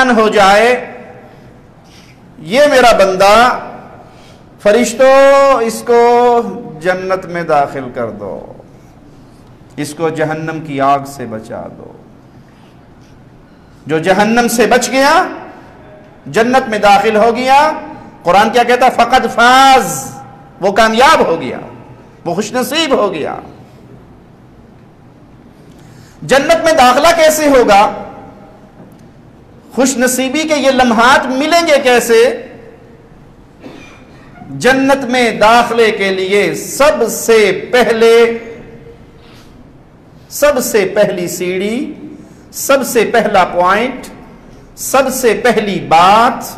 اطمینان ہو جائے یہ میرا بندہ، فرشتوں اس کو جنت میں داخل کر دو، اس کو جہنم کی آگ سے بچا دو۔ جو جہنم سے بچ گیا، جنت میں داخل ہو گیا، قرآن کیا کہتا ہے؟ فقد فاز، وہ کامیاب ہو گیا، وہ خوش نصیب ہو گیا۔ جنت میں داخلہ کیسے ہوگا؟ خوش نصیبی کے یہ لمحات ملیں گے کیسے؟ جنت میں داخلے کے لیے سب سے پہلی سیڑھی، سب سے پہلا پوائنٹ، سب سے پہلی بات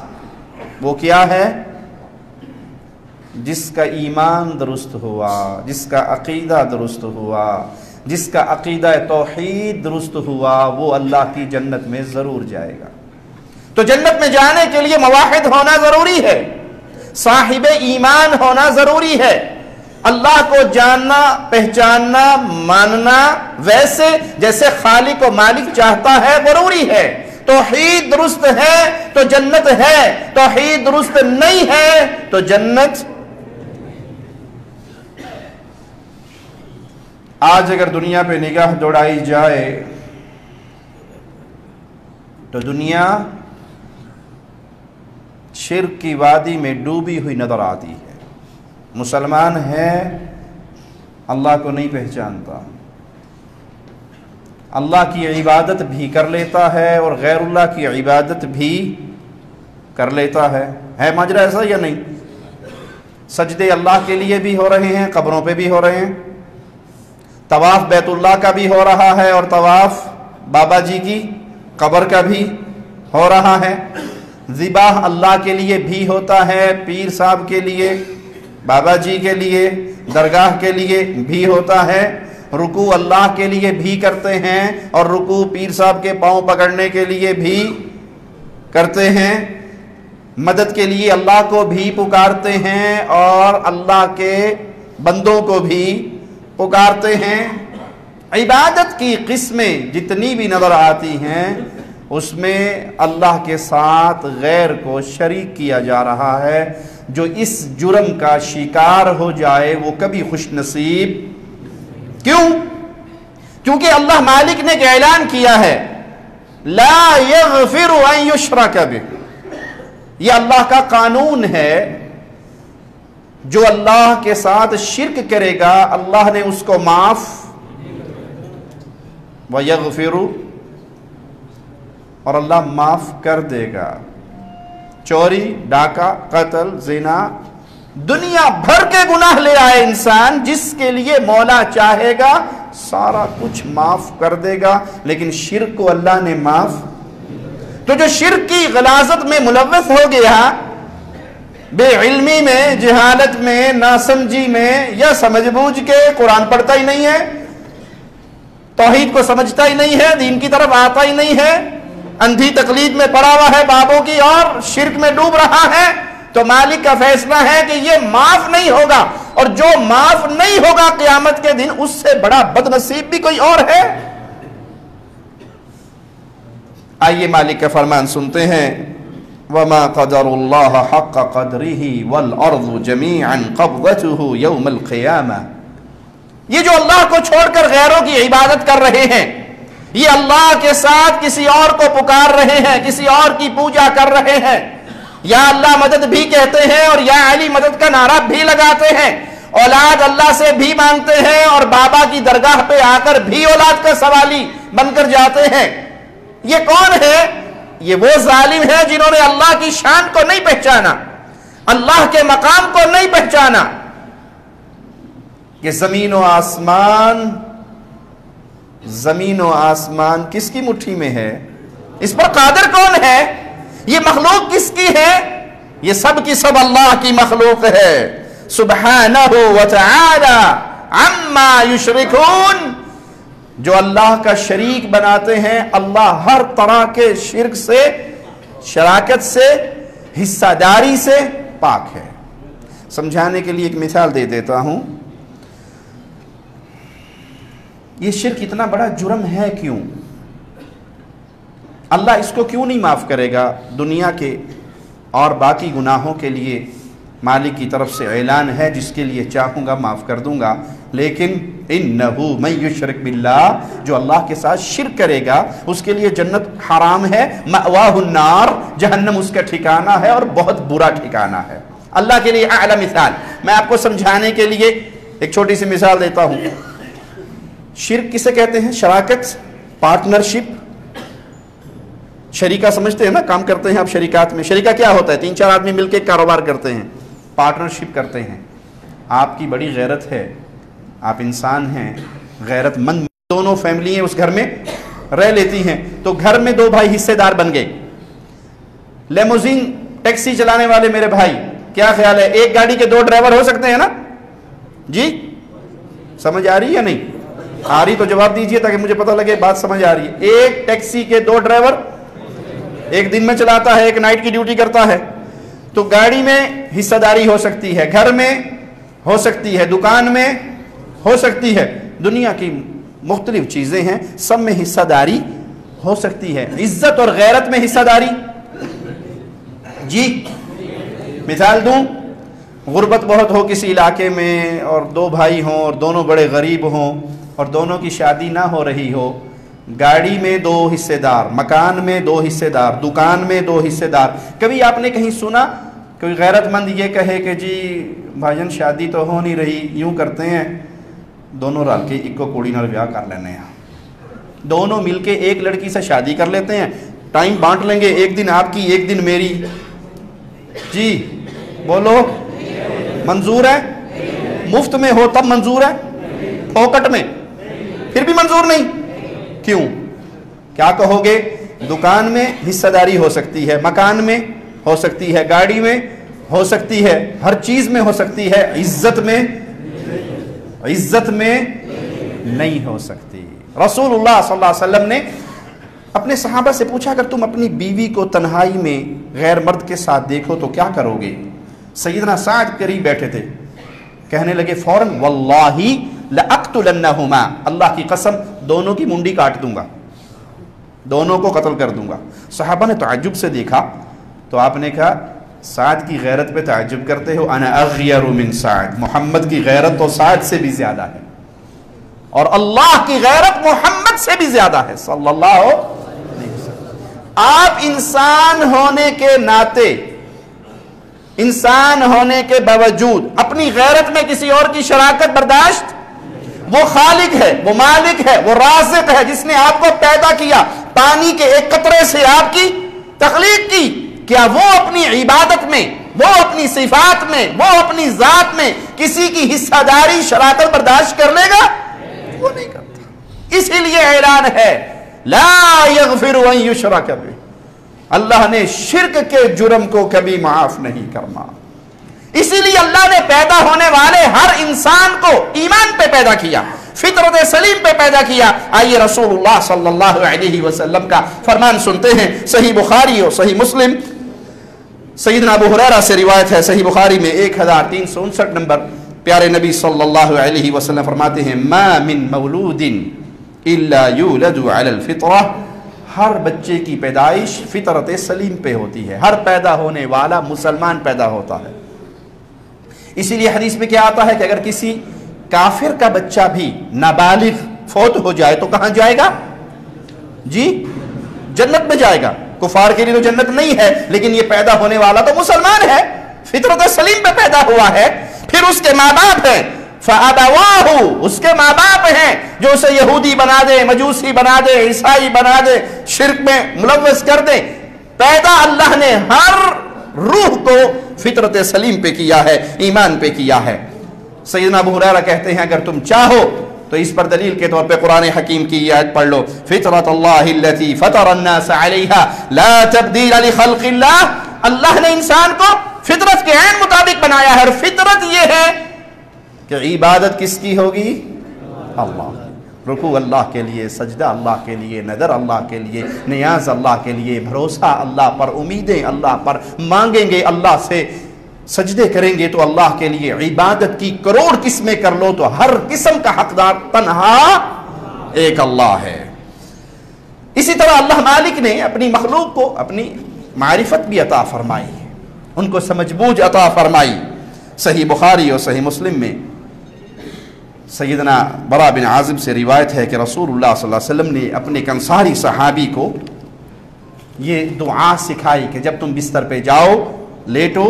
وہ کیا ہے؟ جس کا ایمان درست ہوا، جس کا عقیدہ درست ہوا، جس کا عقیدہ توحید درست ہوا، وہ اللہ کی جنت میں ضرور جائے گا۔ تو جنت میں جانے کے لیے موحد ہونا ضروری ہے، صاحب ایمان ہونا ضروری ہے، اللہ کو جاننا، پہچاننا، ماننا ویسے جیسے خالق و مالک چاہتا ہے ضروری ہے۔ توحید درست ہے تو جنت ہے، توحید درست نہیں ہے تو جنت۔ آج اگر دنیا پہ نگاہ دوڑائی جائے تو دنیا شرک کی وادی میں ڈوبی ہوئی نظر آتی ہے۔ مسلمان ہے، اللہ کو نہیں پہچانتا، اللہ کی عبادت بھی کر لیتا ہے اور غیر اللہ کی عبادت بھی کر لیتا ہے ماجرا ایسا یا نہیں؟ سجدے اللہ کے لیے بھی ہو رہے ہیں، قبروں پہ بھی ہو رہے ہیں، طواف بیت اللہ کا بھی ہو رہا ہے اور طواف بابا جی کی قبر کا بھی ہو رہا ہے، ذبح اللہ کے لیے بھی ہوتا ہے، پیر صاحب کے لیے، بابا جی کے لیے، درگاہ کے لیے بھی ہوتا ہے، رکوع اللہ کے لیے بھی کرتے ہیں اور رکوع پیر صاحب کے پاؤں پکڑنے کے لیے بھی کرتے ہیں، مدد کے لیے اللہ کو بھی پکارتے ہیں اور اللہ کے بندوں کو بھی پکارتے ہیں۔ عبادت کی قسمیں جتنی بھی نظر آتی ہیں اس میں اللہ کے ساتھ غیر کو شریک کیا جا رہا ہے۔ جو اس جرم کا شکار ہو جائے وہ کبھی خوش نصیب کیوں؟ کیونکہ اللہ مالک نے اعلان کیا ہے لا یغفر ان یشرک بہ، یہ اللہ کا قانون ہے، جو اللہ کے ساتھ شرک کرے گا اللہ نے اس کو معاف وَيَغْفِرُ، اور اللہ معاف کر دے گا۔ چوری، ڈاکہ، قتل، زنا، دنیا بھر کے گناہ لے آئے انسان، جس کے لیے مولا چاہے گا سارا کچھ معاف کر دے گا، لیکن شرک کو اللہ نے معاف۔ تو جو شرک کی غلاظت میں ملوث ہو گیا، بے علمی میں، جہالت میں، ناسمجھی میں یا سمجھ بوجھ کے قرآن پڑھتا ہی نہیں ہے، توحید کو سمجھتا ہی نہیں ہے، دین کی طرف آتا ہی نہیں ہے، اندھی تقلید میں پڑا ہوا ہے بابوں کی اور شرک میں ڈوب رہا ہے، تو مالک کا فیصلہ ہے کہ یہ معاف نہیں ہوگا، اور جو معاف نہیں ہوگا قیامت کے دن اس سے بڑا بد نصیب بھی کوئی اور ہے۔ آئیے مالک کا فرمان سنتے ہیں، وَمَا قَدَرُ اللَّهَ حَقَّ قَدْرِهِ وَالْأَرْضُ جَمِيعًا قَبْضَتُهُ يَوْمَ الْقِيَامَةِ، یہ جو اللہ کو چھوڑ کر غیروں کی عبادت کر رہے ہیں، یہ اللہ کے ساتھ کسی اور کو پکار رہے ہیں، کسی اور کی پوجا کر رہے ہیں، یا اللہ مدد بھی کہتے ہیں اور یا علی مدد کا نعرہ بھی لگاتے ہیں، اولاد اللہ سے بھی مانگتے ہیں اور بابا کی درگاہ پہ آ کر بھی اولاد کا سوالی بن کر جاتے ہیں۔ یہ کون ہے؟ یہ وہ ظالم ہے جنہوں نے اللہ کی شان کو نہیں پہچانا، اللہ کے مقام کو نہیں پہچانا۔ کہ زمین و آسمان کس کی مٹھی میں ہے؟ اس پر قادر کون ہے؟ یہ مخلوق کس کی ہے؟ یہ سب کی سب اللہ کی مخلوق ہے، سبحانہ وتعالی عما یشرکون۔ جو اللہ کا شریک بناتے ہیں، اللہ ہر طرح کے شرک سے، شراکت سے، حصہ داری سے پاک ہے۔ سمجھانے کے لیے ایک مثال دے دیتا ہوں۔ یہ شرک اتنا بڑا جرم ہے کیوں؟ اللہ اس کو کیوں نہیں معاف کرے گا؟ دنیا کے اور باقی گناہوں کے لیے مالک کی طرف سے اعلان ہے جس کے لیے چاہوں گا معاف کر دوں گا، لیکن انہو من یشرک باللہ، جو اللہ کے ساتھ شرک کرے گا اس کے لیے جنت حرام ہے، مأواہ النار، جہنم اس کا ٹھکانہ ہے اور بہت برا ٹھکانہ ہے۔ اللہ کے لیے اعلی مثال میں آپ کو سمجھانے کے لیے ایک چھوٹی سی مثال دیتا ہوں۔ شرک کسے کہتے ہیں؟ شراکت، پارٹنرشپ، شریکہ سمجھتے ہیں نا، کام کرتے ہیں آپ شریکات میں۔ شریکہ کیا ہوتا ہے؟ 3-4 آدمی مل کے کاروبار کرتے ہیں، پارٹنرشپ کرتے ہیں۔ آپ کی بڑی غیرت ہے، آپ انسان ہیں غیرت مند، دونوں فیملی ہیں اس گھر میں رہ لیتی ہیں، تو گھر میں 2 بھائی حصے دار بن گئے۔ لیموزین ٹیکسی چلانے والے میرے بھائی، کیا خیال ہے ایک گاڑی کے 2 ڈرائیور ہو سکتے ہیں نا؟ جی سمجھ آ رہی ہے یا نہیں آ رہی؟ تو جواب دیجئے تاکہ مجھے پتہ لگے بات سمجھ آ رہی ہے۔ ایک ٹیکسی کے 2 ڈرائیور، ایک دن میں چلاتا ہے، ایک نائٹ کی ڈیوٹی کرتا ہے، تو گاڑی میں حصہ داری ہو سکتی ہے، گھر میں ہو سکتی ہے، دکان میں ہو سکتی ہے، دنیا کی مختلف چیزیں ہیں، سب میں حصہ داری ہو سکتی ہے۔ عزت اور غیرت میں حصہ داری، جی مثال دوں، غربت بہت ہو کسی علاقے میں اور 2 بھائی ہوں اور دونوں بڑے غریب ہوں اور دونوں کی شادی نہ ہو رہی ہو، گاڑی میں 2 حصے دار، مکان میں 2 حصے دار، دکان میں 2 حصے دار۔ کبھی آپ نے کہیں سنا کوئی غیرت مند یہ کہے کہ جی بھائیان شادی تو ہو نہیں رہی، یوں کرتے ہیں دونوں رل کے ایک کو کوڑی نال بیاہ کر لینے ہیں، دونوں مل کے ایک لڑکی سے شادی کر لیتے ہیں، ٹائم بانٹ لیں گے، ایک دن آپ کی ایک دن میری، جی بولو منظور ہے؟ مفت میں ہو تب منظور ہے، پھوکٹ میں پھر بھی منظور نہیں، کیوں؟ کیا کہو گے؟ دکان میں حصہ داری ہو سکتی ہے، مکان میں ہو سکتی ہے، گاڑی میں ہو سکتی ہے، ہر چیز میں ہو سکتی ہے، عزت میں نہیں ہو سکتی۔ رسول اللہ صلی اللہ علیہ وسلم نے اپنے صحابہ سے پوچھا اگر تم اپنی بیوی کو تنہائی میں غیر مرد کے ساتھ دیکھو تو کیا کرو گے؟ سیدنا سعد قریب بیٹھے تھے، کہنے لگے فوراً واللہ لأقتلنہما، اللہ کی قسم دونوں کی منڈی کاٹ دوں گا، دونوں کو قتل کر دوں گا۔ صحابہ نے تعجب سے دیکھا تو آپ نے کہا سعد کی غیرت پہ تعجب کرتے ہو، انا اغیر من سعد، محمد کی غیرت تو سعد سے بھی زیادہ ہے اور اللہ کی غیرت محمد سے بھی زیادہ ہے صلی اللہ علیہ وسلم۔ آپ انسان ہونے کے ناطے، انسان ہونے کے باوجود اپنی غیرت میں کسی اور کی شراکت برداشت؟ وہ خالق ہے، وہ مالک ہے، وہ رازق ہے جس نے آپ کو پیدا کیا، پانی کے ایک قطرے سے آپ کی تخلیق کی، کیا وہ اپنی عبادت میں، وہ اپنی صفات میں، وہ اپنی ذات میں کسی کی حصہ داری شراکت برداشت کر لے گا؟ وہ نہیں کرتا۔ اسی لیے اعلان ہے لا یغفر ان یشرک بہ، اللہ نے شرک کے جرم کو کبھی معاف نہیں کرنا۔ اسی لیے اللہ نے پیدا ہونے والے ہر انسان کو ایمان پہ پیدا کیا، فطرت سلیم پہ پیدا کیا۔ آئیے رسول اللہ صلی اللہ علیہ وسلم کا فرمان سنتے ہیں، صحیح بخاری اور صحیح مسلم، سیدنا ابو ہریرہ سے روایت ہے، صحیح بخاری میں 1359 نمبر، پیارے نبی صلی اللہ علیہ وسلم فرماتے ہیں ما من مولود الا یولد علی الفطرہ، ہر بچے کی پیدائش فطرت سلیم پہ ہوتی ہے، ہر پیدا ہونے والا مسلمان پیدا ہوتا ہے۔ اسی لیے حدیث میں کیا آتا ہے کہ اگر کسی کافر کا بچہ بھی نابالغ فوت ہو جائے تو کہاں جائے گا؟ جی جنت میں جائے گا۔ کفار کے لیے تو جنت نہیں ہے، لیکن یہ پیدا ہونے والا تو مسلمان ہے، فطرت سلیم پہ پیدا ہوا ہے۔ پھر اس کے ماں باپ ہیں، فَأَبَوَاهُ، اس کے ماں باپ ہیں جو اسے یہودی بنا دے، مجوسی بنا دے، عیسائی بنا دے، شرک میں ملوث کر دے۔ پیدا اللہ نے ہر روح کو فطرت سلیم پہ کیا ہے، ایمان پہ کیا ہے۔ سیدنا ابو ہریرہ کہتے ہیں اگر تم چاہو تو اس پر دلیل کے طور پہ قرآن حکیم کی یہ آیت پڑھ لو، فطرت اللہ التي فطر الناس علیہا لا تبدیل لخلق اللہ، اللہ نے انسان کو فطرت کے عین مطابق بنایا ہے، اور فطرت یہ ہے کہ عبادت کس کی ہوگی؟ اللہ، رکوع اللہ کے لیے، سجدہ اللہ کے لیے، نظر اللہ کے لیے، نیاز اللہ کے لیے، بھروسہ اللہ پر، امیدیں اللہ پر، مانگیں گے اللہ سے، سجدے کریں گے تو اللہ کے لیے۔ عبادت کی کروڑ قسمیں کر لو تو ہر قسم کا حقدار تنہا ایک اللہ ہے۔ اسی طرح اللہ مالک نے اپنی مخلوق کو اپنی معرفت بھی عطا فرمائی، ان کو سمجھ بوجھ عطا فرمائی۔ صحیح بخاری اور صحیح مسلم میں سیدنا برا بن عازب سے روایت ہے کہ رسول اللہ صلی اللہ علیہ وسلم نے اپنے ایک انصاری صحابی کو یہ دعا سکھائی کہ جب تم بستر پہ جاؤ، لیٹو،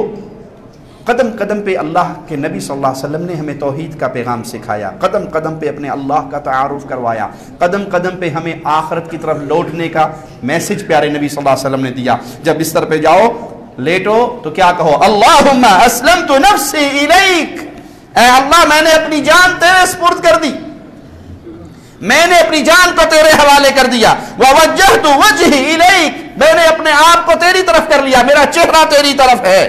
قدم قدم پہ اللہ کے نبی صلی اللہ علیہ وسلم نے ہمیں توحید کا پیغام سکھایا، قدم قدم پہ اپنے اللہ کا تعارف کروایا، قدم قدم پہ ہمیں آخرت کی طرف لوٹنے کا میسج پیارے نبی صلی اللہ علیہ وسلم نے دیا۔ جب بستر پہ جاؤ، لیٹو تو کیا کہو؟ اللہم اسلمت نفسی الیک، اے اللہ میں نے اپنی جان تیرے سپرد کر دی، میں نے اپنی جان کو تیرے حوالے کر دیا، ووجہت وجہی الیک، میں نے اپنے آپ کو تیری طرف کر لیا، میرا چہرہ تیری طرف ہے،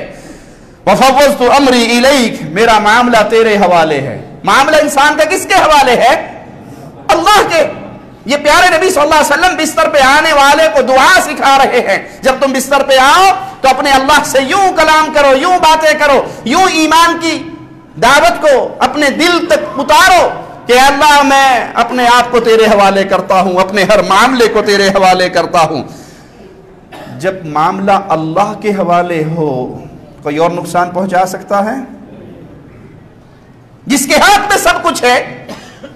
وفوضت امری الیک، میرا معاملہ تیرے حوالے ہے۔ معاملہ انسان کا کس کے حوالے ہے؟ اللہ کے۔ یہ پیارے نبی صلی اللہ علیہ وسلم بستر پہ آنے والے کو دعا سکھا رہے ہیں، جب تم بستر پہ آؤ تو اپنے اللہ سے یوں کلام کرو، یوں باتیں کرو، یوں ایمان کی دعوت کو اپنے دل تک اتارو کہ اللہ میں اپنے آپ کو تیرے حوالے کرتا ہوں، اپنے ہر معاملے کو تیرے حوالے کرتا ہوں۔ جب معاملہ اللہ کے حوالے ہو، کوئی اور نقصان پہنچا سکتا ہے؟ جس کے ہاتھ میں سب کچھ ہے،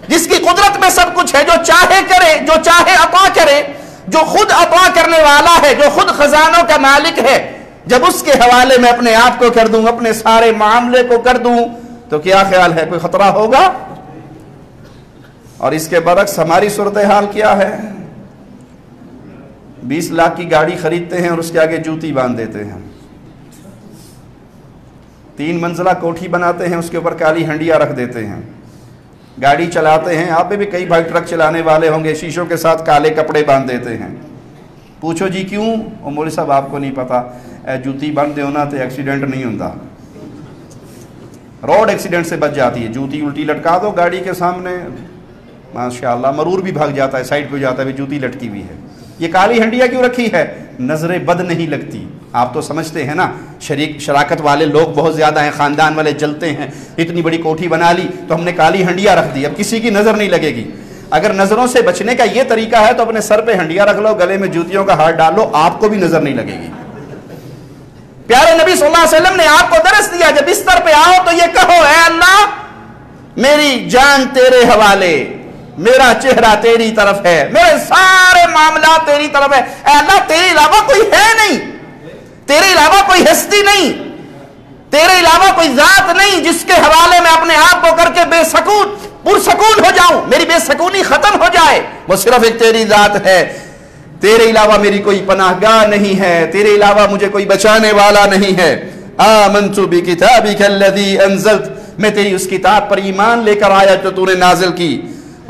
جس کی قدرت میں سب کچھ ہے، جو چاہے کرے، جو چاہے عطا کرے، جو خود عطا کرنے والا ہے، جو خود خزانوں کا مالک ہے، جب اس کے حوالے میں اپنے آپ کو کر دوں، اپنے سارے معاملے کو کر دوں، تو کیا خیال ہے کوئی خطرہ ہوگا؟ اور اس کے برعکس ہماری صورتحال کیا ہے؟ 20 لاکھ کی گاڑی خریدتے ہیں اور اس کے آگے جوتی باندھ دیتے ہیں، 3 منزلہ کوٹھی بناتے ہیں، اس کے اوپر کالی ہنڈیاں رکھ دیتے ہیں، گاڑی چلاتے ہیں، آپ بھی کئی بھائی ٹرک چلانے والے ہوں گے، شیشوں کے ساتھ کالے کپڑے باندھ دیتے ہیں۔ پوچھو جی کیوں؟ مولوی صاحب آپ کو نہیں پتا، جوتی باندھ دے ہونا تو ایکسیڈنٹ نہیں ہوتا، روڈ ایکسیڈنٹ سے بچ جاتی ہے۔ جوتی الٹی لٹکا دو گاڑی کے سامنے، ماشاءاللہ مرور بھی بھاگ جاتا ہے، سائڈ پہ جاتا ہے، جوتی لٹکی ہوئی ہے۔ یہ کالی ہنڈیاں کیوں رکھی ہے؟ نظر بد نہیں لگتی۔ آپ تو سمجھتے ہیں نا، شراکت والے لوگ بہت زیادہ ہیں، خاندان والے جلتے ہیں، اتنی بڑی کوٹھی بنا لی تو ہم نے کالی ہنڈیاں رکھ دی، اب کسی کی نظر نہیں لگے گی۔ اگر نظروں سے بچنے کا یہ طریقہ ہے تو اپنے سر پہ ہنڈیاں رکھ لو، گلے میں جوتیوں کا ہار ڈال لو، آپ کو بھی نظر نہیں لگے گی۔ پیارے نبی صلی اللہ علیہ وسلم نے آپ کو درس دیا، جب بستر پہ آؤ تو یہ کہو، اے اللہ میری جان تیرے حوالے، میرا چہرہ تیری طرف ہے، میرے سارے معاملات تیری طرف ہے، اے اللہ تیرے علاوہ کوئی ہے نہیں، تیرے علاوہ کوئی ہستی نہیں، تیرے علاوہ کوئی ذات نہیں جس کے حوالے میں اپنے آپ کو کر کے بے سکون پرسکون ہو جاؤں، میری بے سکونی ختم ہو جائے، وہ صرف ایک تیری ذات ہے، تیرے علاوہ میری کوئی پناہ گاہ نہیں ہے، تیرے علاوہ مجھے کوئی بچانے والا نہیں ہے۔ آمنت بکتابک الذی انزلت، میں تیری اس کتاب پر ایمان لے کر آیا جو تو نے نازل کی،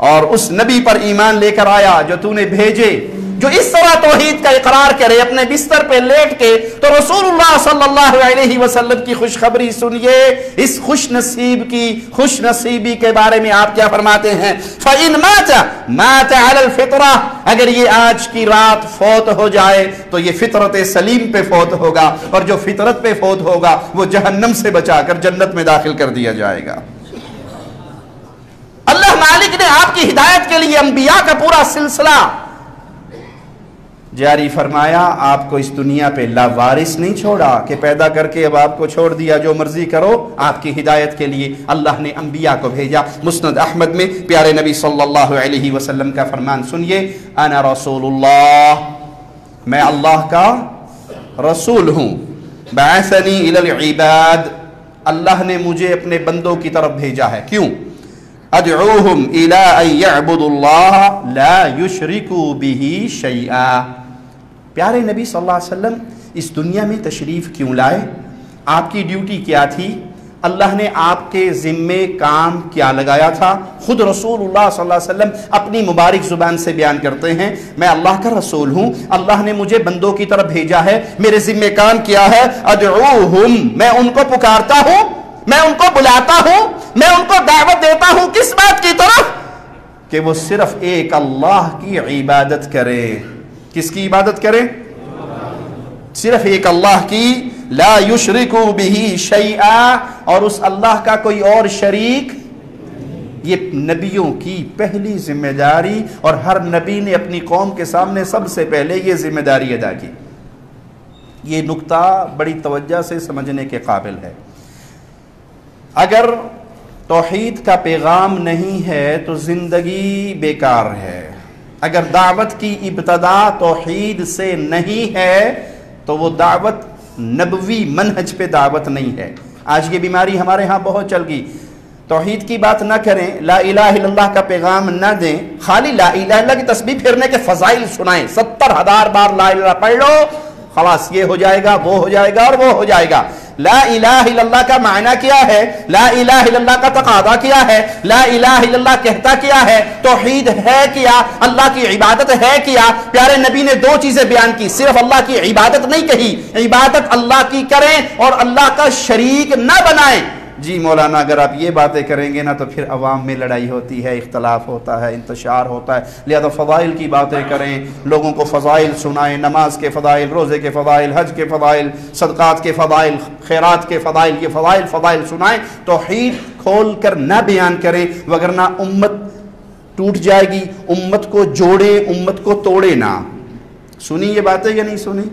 اور اس نبی پر ایمان لے کر آیا جو تو نے بھیجے، جو اس طرح توحید کا اقرار کرے اپنے بستر پہ لیٹ کے۔ تو رسول اللہ صلی اللہ علیہ وسلم کی خوشخبری سنیے، اس خوش نصیب کی خوش نصیبی کے بارے میں آپ کیا فرماتے ہیں؟ فَإِن مَاتَ مَاتَ عَلَى الْفِطْرَةِ، اگر یہ آج کی رات فوت ہو جائے تو یہ فطرت سلیم پہ فوت ہوگا، اور جو فطرت پہ فوت ہوگا وہ جہنم سے بچا کر جنت میں داخل کر دیا جائے گا۔ اللہ مالک نے آپ کی ہدایت کے لیے انبیاء کا پورا سلسلہ جاری فرمایا، آپ کو اس دنیا پہ لاوارث نہیں چھوڑا کہ پیدا کر کے اب آپ کو چھوڑ دیا جو مرضی کرو، آپ کی ہدایت کے لیے اللہ نے انبیاء کو بھیجا۔ مسند احمد میں پیارے نبی صلی اللہ علیہ وسلم کا فرمان سنیے، انا رسول اللہ، میں اللہ کا رسول ہوں، بعثنی الی العباد، اللہ نے مجھے اپنے بندوں کی طرف بھیجا ہے، کیوں؟ ادعوہم الی ان یعبدوا اللہ لا یشرکوا بہ شیئا۔ پیارے نبی صلی اللہ علیہ وسلم اس دنیا میں تشریف کیوں لائے؟ آپ کی ڈیوٹی کیا تھی؟ اللہ نے آپ کے ذمے کام کیا لگایا تھا؟ خود رسول اللہ صلی اللہ علیہ وسلم اپنی مبارک زبان سے بیان کرتے ہیں، میں اللہ کا رسول ہوں، اللہ نے مجھے بندوں کی طرف بھیجا ہے، میرے ذمے کام کیا ہے؟ ادعوہم، میں ان کو پکارتا ہوں، میں ان کو بلاتا ہوں، میں ان کو دعوت دیتا ہوں، کس بات کی طرف؟ کہ وہ صرف ایک اللہ کی عبادت کرے۔ کس کی عبادت کرے؟ صرف ایک اللہ کی، لا یشرکوا بہ شیئا، اور اس اللہ کا کوئی اور شریک یہ نبیوں کی پہلی ذمہ داری، اور ہر نبی نے اپنی قوم کے سامنے سب سے پہلے یہ ذمہ داری ادا کی۔ یہ نکتہ بڑی توجہ سے سمجھنے کے قابل ہے۔ اگر توحید کا پیغام نہیں ہے تو زندگی بیکار ہے۔ اگر دعوت کی ابتدا توحید سے نہیں ہے تو وہ دعوت نبوی منہج پہ دعوت نہیں ہے۔ آج یہ بیماری ہمارے ہاں بہت چل گئی، توحید کی بات نہ کریں، لا الہ الا اللہ کا پیغام نہ دیں، خالی لا الہ الا اللہ کی تسبیح پھرنے کے فضائل سنائیں، 70,000 بار لا الہ پڑھ لو، خلاص یہ ہو جائے گا، وہ ہو جائے گا اور وہ ہو جائے گا۔ لا الہ الا اللہ کا معنی کیا ہے؟ لا الہ الا اللہ کا تقاضا کیا ہے؟ لا الہ الا اللہ کہتا کیا ہے؟ توحید ہے کیا؟ اللہ کی عبادت ہے کیا؟ پیارے نبی نے دو چیزیں بیان کی، صرف اللہ کی عبادت نہیں کہی، عبادت اللہ کی کریں اور اللہ کا شریک نہ بنائیں۔ جی مولانا اگر آپ یہ باتیں کریں گے نا تو پھر عوام میں لڑائی ہوتی ہے، اختلاف ہوتا ہے، انتشار ہوتا ہے، لہذا فضائل کی باتیں کریں، لوگوں کو فضائل سنائیں، نماز کے فضائل، روزے کے فضائل، حج کے فضائل، صدقات کے فضائل، خیرات کے فضائل، یہ فضائل سنائیں، توحید کھول کر نہ بیان کریں، وگرنہ امت ٹوٹ جائے گی۔ امت کو جوڑے، امت کو توڑے نہ۔ سنی یہ باتیں یا نہیں سنی؟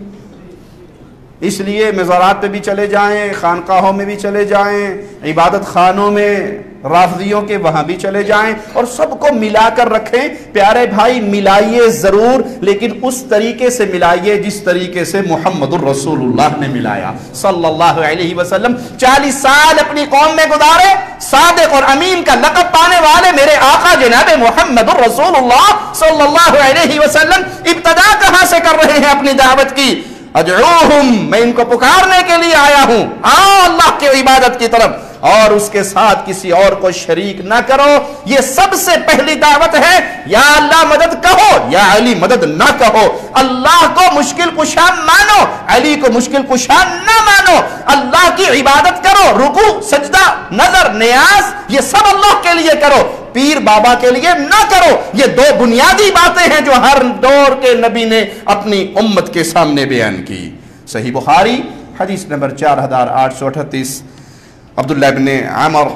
اس لیے مزارات پہ بھی چلے جائیں، خانقاہوں میں بھی چلے جائیں، عبادت خانوں میں رافضیوں کے وہاں بھی چلے جائیں، اور سب کو ملا کر رکھیں۔ پیارے بھائی ملائیے ضرور، لیکن اس طریقے سے ملائیے جس طریقے سے محمد الرسول اللہ نے ملایا صلی اللہ علیہ وسلم۔ 40 سال اپنی قوم میں گزارے، صادق اور امین کا لقب پانے والے میرے آقا جناب محمد الرسول اللہ صلی اللہ علیہ وسلم ابتدا کہاں سے کر رہے ہیں اپنی دعوت کی؟ ادعوہم، میں ان کو پکارنے کے لیے آیا ہوں، آؤ اللہ کی عبادت کی طرف، اور اس کے ساتھ کسی اور کو شریک نہ کرو۔ یہ سب سے پہلی دعوت ہے۔ یا اللہ مدد کہو، یا علی مدد نہ کہو۔ اللہ کو مشکل کشا مانو، علی کو مشکل کشا نہ مانو۔ اللہ کی عبادت کرو، رکوع، سجدہ، نظر، نیاز، یہ سب اللہ کے لیے کرو، پیر بابا کے لیے نہ کرو۔ یہ دو بنیادی باتیں ہیں جو ہر دور کے نبی نے اپنی امت کے سامنے بیان کی۔ صحیح بخاری حدیث نمبر 4838، عبداللہ ابن عمر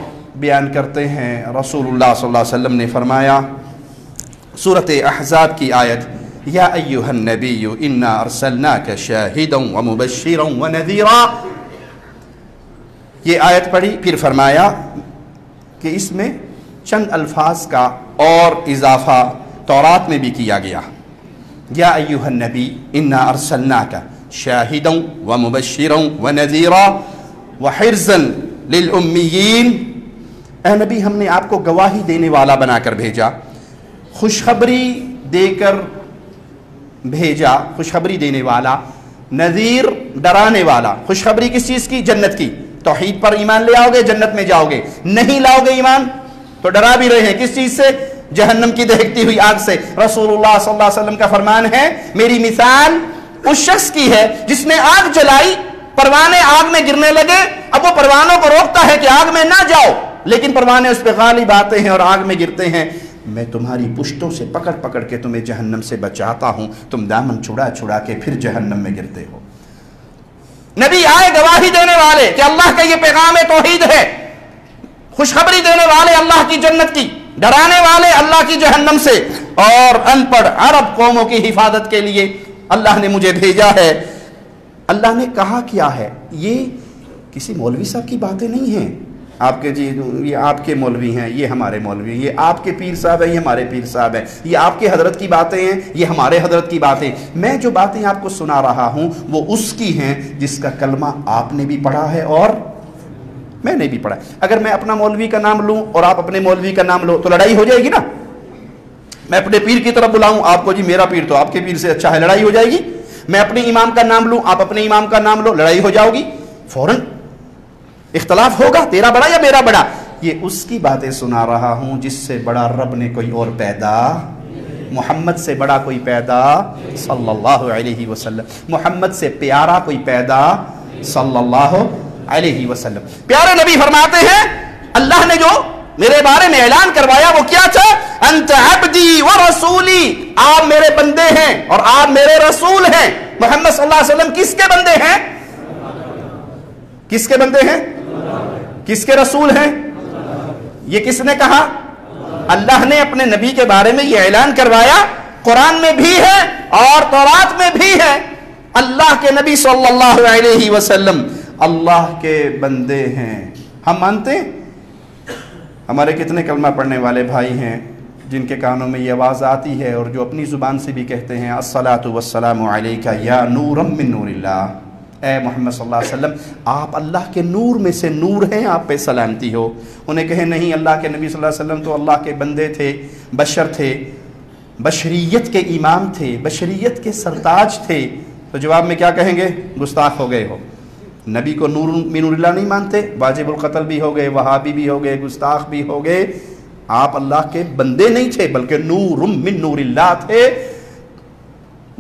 بیان کرتے ہیں، رسول اللہ صلی اللہ علیہ وسلم نے فرمایا، سورۃ احزاب کی آیت، یا ایہا النبی انا ارسلناک شاہدا ومبشرا ونذیرا، یہ آیت پڑھی، پھر فرمایا کہ اس میں چند الفاظ کا اور اضافہ تورات میں بھی کیا گیا۔ یا ایہا النبی انا ارسلناک شاہدا ومبشرا ونذیرا وحرزا للأمیین، اے نبی ہم نے آپ کو گواہی دینے والا بنا کر بھیجا، خوشخبری دے کر بھیجا، خوشخبری دینے والا، نذیر ڈرانے والا۔ خوشخبری کس چیز کی؟ جنت کی۔ توحید پر ایمان لے آؤ گے جنت میں جاؤ گے، نہیں لاؤ گے ایمان تو ڈرا بھی رہے ہیں کس چیز سے؟ جہنم کی دہکتی ہوئی آگ سے۔ رسول اللہ صلی اللہ علیہ وسلم کا فرمان ہے، میری مثال اس شخص کی ہے جس نے آگ جلائی، پروانے آگ میں گرنے لگے، اب وہ پروانوں کو روکتا ہے کہ آگ میں نہ جاؤ، لیکن پروانے اس پہ غالب آتے ہیں اور آگ میں گرتے ہیں۔ میں تمہاری پشتوں سے پکڑ پکڑ کے تمہیں جہنم سے بچاتا ہوں، تم دامن چھڑا چھڑا کے پھر جہنم میں گرتے ہو۔ نبی آئے گواہی دینے والے کہ اللہ کا یہ پیغام توحید ہے، خوشخبری دینے والے اللہ کی جنت کی، ڈرانے والے اللہ کی جہنم سے، اور ان پڑھ عرب قوموں کی حفاظت کے لیے اللہ نے مجھے بھیجا ہے۔ اللہ نے کہا کیا ہے؟ یہ کسی مولوی صاحب کی باتیں نہیں ہیں، آپ کے جی یہ آپ کے مولوی ہیں، یہ ہمارے مولوی، یہ آپ کے پیر صاحب ہیں، یہ ہمارے پیر صاحب ہیں، یہ آپ کے حضرت کی باتیں ہیں، یہ ہمارے حضرت کی باتیں۔ میں جو باتیں آپ کو سنا رہا ہوں وہ اس کی ہیں جس کا کلمہ آپ نے بھی پڑھا ہے اور میں نے بھی پڑھا ہے۔ اگر میں اپنا مولوی کا نام لوں اور آپ اپنے مولوی کا نام لو تو لڑائی ہو جائے گی نا۔ میں اپنے پیر کی طرف بلاؤں آپ کو، جی میرا پیر تو آپ کے پیر سے اچھا ہے، لڑائی ہو جائے گی۔ میں اپنے امام کا نام لوں آپ اپنے امام کا نام لو، لڑائی ہو جاؤ گی، فوراً اختلاف ہوگا، تیرا بڑا یا میرا بڑا۔ یہ اس کی باتیں سنا رہا ہوں جس سے بڑا رب نے کوئی اور پیدا، محمد سے بڑا کوئی پیدا صلی اللہ علیہ وسلم، محمد سے پیارا کوئی پیدا صلی اللہ علیہ وسلم۔ پیارے نبی فرماتے ہیں اللہ نے جو میرے بارے میں اعلان کروایا وہ کیا تھا؟ انت عبدی و رسولی، آپ میرے بندے ہیں اور آپ میرے رسول ہیں۔ محمد صلی اللہ علیہ وسلم کس کے بندے ہیں؟ کس کے بندے ہیں؟ کس کے رسول ہیں؟ یہ کس نے کہا؟ اللہ نے اپنے نبی کے بارے میں یہ اعلان کروایا، قرآن میں بھی ہے اور تورات میں بھی ہے، اللہ کے نبی صلی اللہ علیہ وسلم اللہ کے بندے ہیں۔ ہم مانتے ہیں؟ ہمارے کتنے کلمہ پڑھنے والے بھائی ہیں جن کے کانوں میں یہ آواز آتی ہے اور جو اپنی زبان سے بھی کہتے ہیں الصلاۃ والسلام علیک یا نورا من نور اللہ، اے محمد صلی اللہ علیہ وسلم آپ اللہ کے نور میں سے نور ہیں، آپ پہ سلامتی ہو۔ انہیں کہیں نہیں، اللہ کے نبی صلی اللہ علیہ وسلم تو اللہ کے بندے تھے، بشر تھے، بشریت کے امام تھے، بشریت کے سرتاج تھے، تو جواب میں کیا کہیں گے؟ گستاخ ہو گئے ہو، نبی کو نور من نور اللہ نہیں مانتے، واجب القتل بھی ہو گئے، وہابی بھی ہو گئے، گستاخ بھی ہو گئے۔ آپ اللہ کے بندے نہیں تھے بلکہ نور من نور اللہ تھے،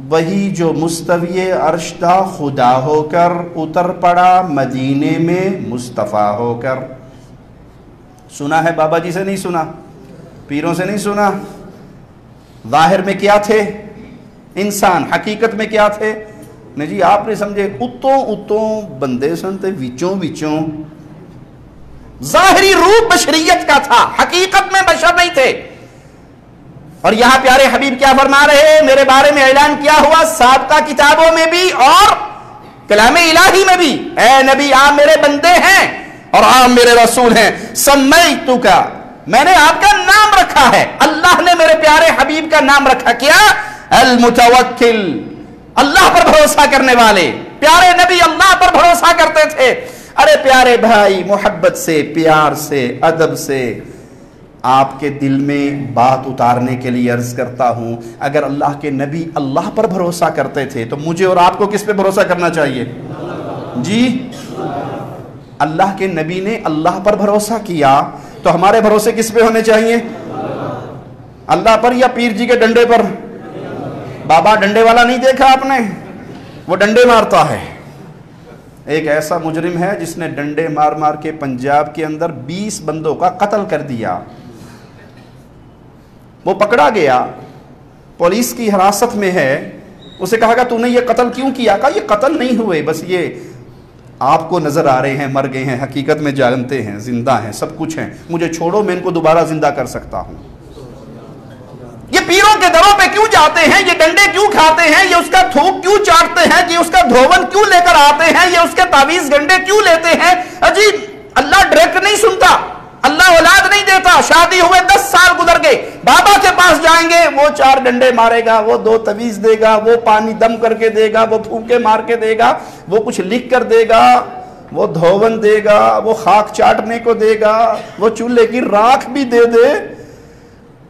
وہی جو مستوی عرش تھا خدا ہو کر اتر پڑا مدینے میں مصطفیٰ ہو کر۔ سنا ہے بابا جی سے نہیں سنا، پیروں سے نہیں سنا؟ ظاہر میں کیا تھے انسان، حقیقت میں کیا تھے؟ نہیں جی آپ نے سمجھے، اتوں بندے سنتے وچوں ظاہری روپ بشریت کا تھا، حقیقت میں بشر نہیں تھے۔ اور یہاں پیارے حبیب کیا فرما رہے ہیں؟ میرے بارے میں اعلان کیا ہوا سابقہ کتابوں میں بھی اور کلام الہی میں بھی، اے نبی آپ میرے بندے ہیں اور آپ میرے رسول ہیں۔ سمیتک، میں نے آپ کا نام رکھا ہے، اللہ نے میرے پیارے حبیب کا نام رکھا، کیا؟ المتوکل، اللہ پر بھروسہ کرنے والے۔ پیارے نبی اللہ پر بھروسہ کرتے تھے۔ ارے پیارے بھائی، محبت سے، پیار سے، ادب سے آپ کے دل میں بات اتارنے کے لیے عرض کرتا ہوں، اگر اللہ کے نبی اللہ پر بھروسہ کرتے تھے تو مجھے اور آپ کو کس پہ بھروسہ کرنا چاہیے؟ جی اللہ کے نبی نے اللہ پر بھروسہ کیا تو ہمارے بھروسے کس پہ ہونے چاہیے؟ اللہ پر یا پیر جی کے ڈنڈے پر؟ بابا ڈنڈے والا نہیں دیکھا آپ نے؟ وہ ڈنڈے مارتا ہے۔ ایک ایسا مجرم ہے جس نے ڈنڈے مار مار کے پنجاب کے اندر 20 بندوں کا قتل کر دیا۔ وہ پکڑا گیا، پولیس کی حراست میں ہے، اسے کہا گا تو نے یہ قتل کیوں کیا؟ کہا یہ قتل نہیں ہوئے، بس یہ آپ کو نظر آ رہے ہیں مر گئے ہیں، حقیقت میں جانتے ہیں زندہ ہیں، سب کچھ ہیں، مجھے چھوڑو میں ان کو دوبارہ زندہ کر سکتا ہوں۔ یہ پیروں کے دروں پہ کیوں جاتے ہیں؟ یہ ڈنڈے کیوں کھاتے ہیں؟ یہ اس کا تھوک کیوں چاٹتے ہیں؟ یہ اس کا دھوون کیوں لے کر آتے ہیں؟ یہ اس کے تعویذ گنڈے کیوں لیتے ہیں؟ عجیب، اللہ ڈائریکٹ نہیں سنتا، اللہ اولاد نہیں دیتا، شادی ہوئے 10 سال گزر گئے، بابا کے پاس جائیں گے، وہ 4 ڈنڈے مارے گا، وہ 2 تعویذ دے گا، وہ پانی دم کر کے دے گا، وہ پھونکے مار کے دے گا، وہ کچھ لکھ کر دے گا، وہ دھوون دے گا، وہ خاک چاٹنے کو دے گا، وہ چولہے کی راکھ بھی دے دے۔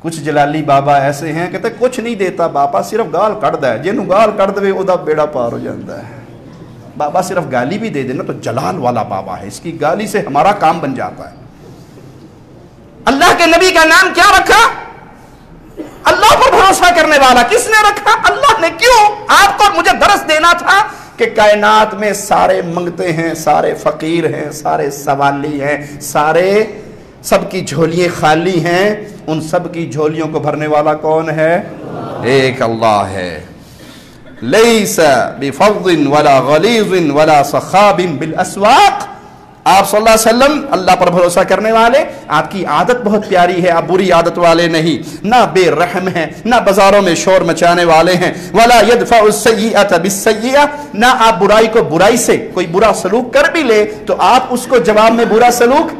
کچھ جلالی بابا ایسے ہیں کہتے کچھ نہیں دیتا بابا، صرف گال کٹ دے، جنوں گال کٹ دے وہ دا بیڑا پار ہو جاتا ہے۔ بابا صرف گالی بھی دے دینا تو جلال والا بابا ہے، اس کی گالی سے ہمارا کام بن جاتا ہے۔ اللہ کے نبی کا نام کیا رکھا؟ اللہ پر بھروسہ کرنے والا۔ کس نے رکھا؟ اللہ نے۔ کیوں؟ آپ کو مجھے درس دینا تھا کہ کائنات میں سارے منگتے ہیں، سارے فقیر ہیں، سارے سوالی ہیں، سب کی جھولیاں خالی ہیں، ان سب کی جھولیوں کو بھرنے والا کون ہے؟ ایک اللہ ہے۔ لیس بفظ ولا غلیظ ولا صخاب بالاسواق۔ آپ صلی اللہ علیہ وسلم اللہ پر بھروسہ کرنے والے، آپ کی عادت بہت پیاری ہے، آپ بری عادت والے نہیں، نہ بے رحم ہیں، نہ بازاروں میں شور مچانے والے ہیں، ولا يدفع السیئۃ بالسیئۃ، نہ آپ برائی کو برائی سے، کوئی برا سلوک کر بھی لے تو آپ اس کو جواب میں برا سلوک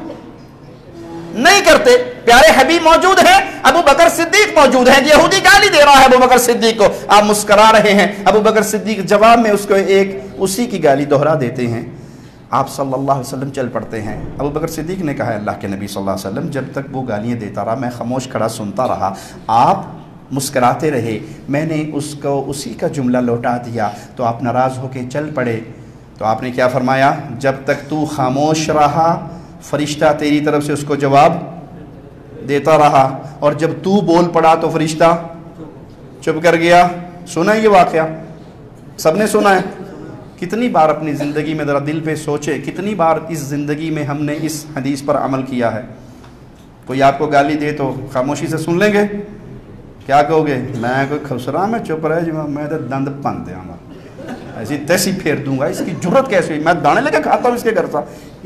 نہیں کرتے۔ پیارے حبیب موجود ہیں، ابو بکر صدیق موجود ہیں، یہودی گالی دے رہا ہے ابو بکر صدیق کو، آپ مسکرا رہے ہیں، ابو بکر صدیق جواب میں اس کو اسی کی گالی دوہرا دیتے ہیں، آپ صلی اللہ علیہ وسلم چل پڑتے ہیں۔ ابو بکر صدیق نے کہا اللہ کے نبی صلی اللہ علیہ وسلم جب تک وہ گالیاں دیتا رہا میں خاموش کھڑا سنتا رہا، آپ مسکراتے رہے، میں نے اس کو اسی کا جملہ لوٹا دیا تو آپ ناراض ہو کے چل پڑے، تو آپ نے کیا فرمایا؟ جب تک تو خاموش رہا فرشتہ تیری طرف سے اس کو جواب دیتا رہا، اور جب تو بول پڑا تو فرشتہ چپ کر گیا۔ سنا ہے یہ واقعہ؟ سب نے سنا ہے؟ کتنی بار اپنی زندگی میں ذرا دل پہ سوچے، کتنی بار اس زندگی میں ہم نے اس حدیث پر عمل کیا ہے؟ کوئی آپ کو گالی دے تو خاموشی سے سن لیں گے؟ کیا کہو گے؟ میں کوئی خسرا میں چپ رہے جو میں تو دند پن دیا گا، ایسی تیسی پھیر دوں گا، اس کی جرت کیسے ہوئی؟ میں دانے لے کے کھاتا ہوں اس کے گھر سے۔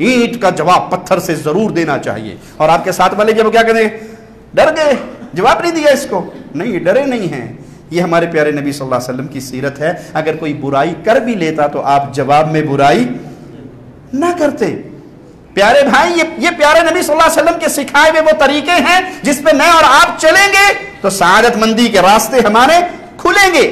اینٹ کا جواب پتھر سے ضرور دینا چاہیے۔ اور آپ کے ساتھ والے جب کیا کہتے ہیں؟ ڈر گئے, جواب نہیں دیا اس کو. نہیں, ڈرے نہیں ہیں. یہ ہمارے پیارے نبی صلی اللہ علیہ وسلم کی سیرت ہے. اگر کوئی برائی کر بھی لیتا تو آپ جواب میں برائی نہ کرتے. پیارے بھائی, یہ پیارے نبی صلی اللہ علیہ وسلم کے سکھائے ہوئے وہ طریقے ہیں جس پہ میں اور آپ چلیں گے تو سعادت مندی کے راستے ہمارے کھلیں گے,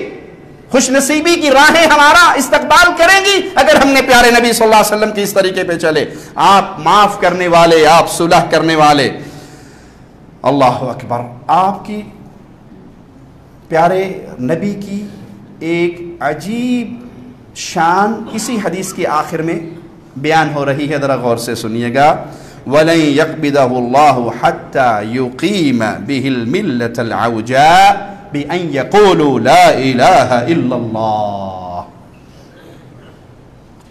خوش نصیبی کی راہیں ہمارا استقبال کریں گی اگر ہم نے پیارے نبی صلی اللہ علیہ وسلم کے اس طریقے پہ چلے. آپ معاف کرنے والے, آپ صلح کرنے والے. اللہ اکبر. آپ کی پیارے نبی کی ایک عجیب شان اسی حدیث کے آخر میں بیان ہو رہی ہے, ذرا غور سے سنیے گا. وَلَن يَقْبِضَهُ اللَّهُ حَتَّى يُقِيمَ بِهِ الْمِلَّةَ الْعَوْجَاءَ بِأَن يَقُولُوا لَا إِلَهَ إِلَّا اللَّهُ.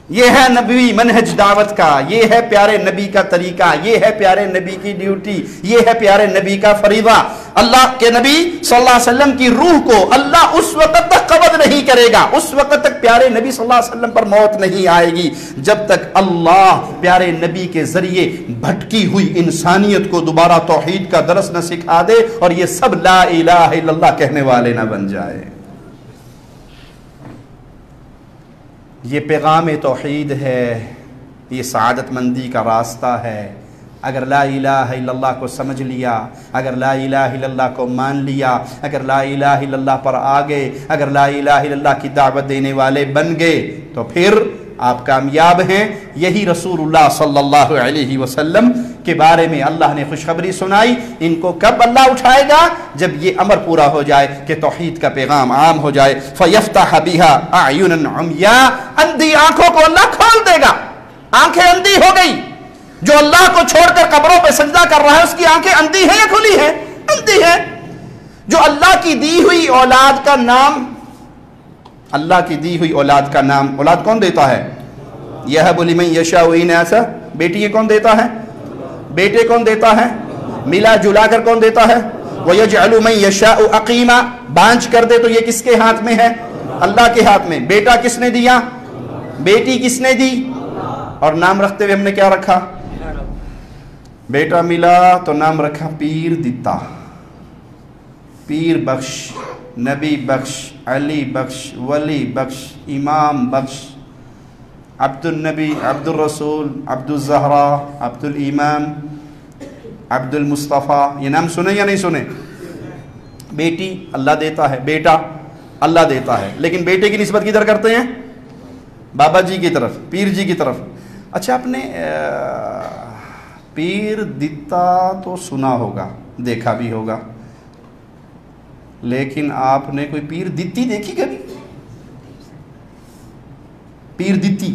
یہ ہے نبی منہج دعوت کا, یہ ہے پیارے نبی کا طریقہ, یہ ہے پیارے نبی کی ڈیوٹی, یہ ہے پیارے نبی کا فریضہ. اللہ کے نبی صلی اللہ علیہ وسلم کی روح کو اللہ اس وقت تک قبض نہیں کرے گا, اس وقت تک پیارے نبی صلی اللہ علیہ وسلم پر موت نہیں آئے گی جب تک اللہ پیارے نبی کے ذریعے بھٹکی ہوئی انسانیت کو دوبارہ توحید کا درس نہ سکھا دے اور یہ سب لا الہ الا اللہ کہنے والے نہ بن جائے. یہ پیغام توحید ہے, یہ سعادت مندی کا راستہ ہے. اگر لا الہ الا اللہ کو سمجھ لیا, اگر لا الہ الا اللہ کو مان لیا, اگر لا الہ الا اللہ پر آگے, اگر لا الہ الا اللہ کی دعوت دینے والے بن گئے تو پھر آپ کامیاب ہیں. یہی رسول اللہ صلی اللہ علیہ وسلم کے بارے میں اللہ نے خوشخبری سنائی. ان کو کب اللہ اٹھائے گا؟ جب یہ امر پورا ہو جائے کہ توحید کا پیغام عام ہو جائے. فَيَفْتَحَ بِهَا أَعْيُنًا عُمْيَاءَ. اندھی آنکھوں کو اللہ کھول دے گا. آنکھیں اندھی ہو گئی. جو اللہ کو چھوڑ کر قبروں پہ سجدہ کر رہا ہے اس کی آنکھیں اندھی ہیں یا کھلی ہیں؟ اندھی ہیں. جو اللہ کی دی ہوئی اولاد کا نام, اللہ کی دی ہوئی اولاد کا نام, اولاد کون دیتا ہے؟ یَهَبُ لِمَن یَشَاءُ إِنَاثًا. بیٹی کون دیتا ہے؟ بیٹے کون دیتا ہے؟ ملا جلا کر کون دیتا ہے؟ وَيَجْعَلُ مَن يَشَاءُ عَقِيمًا. بانجھ کر دے تو یہ کس کے ہاتھ میں ہے؟ اللہ کے ہاتھ میں. بیٹا کس نے دیا؟ بیٹی کس نے دی؟ اور نام رکھتے ہوئے ہم نے کیا رکھا؟ بیٹا ملا تو نام رکھا پیر دتا. پیر بخش, نبی بخش, علی بخش, ولی بخش, امام بخش, عبد النبی, عبد الرسول, عبد الزہرا, عبد الامام, عبد المصطفیٰ. یہ نام سنے یا نہیں سنے؟ بیٹی اللہ دیتا ہے, بیٹا اللہ دیتا ہے, لیکن بیٹے کی نسبت کدھر کرتے ہیں؟ بابا جی کی طرف, پیر جی کی طرف. اچھا, آپ نے پیر دتا تو سنا ہوگا, دیکھا بھی ہوگا, لیکن آپ نے کوئی پیر دتی دیکھی کبھی؟ پیر دتی,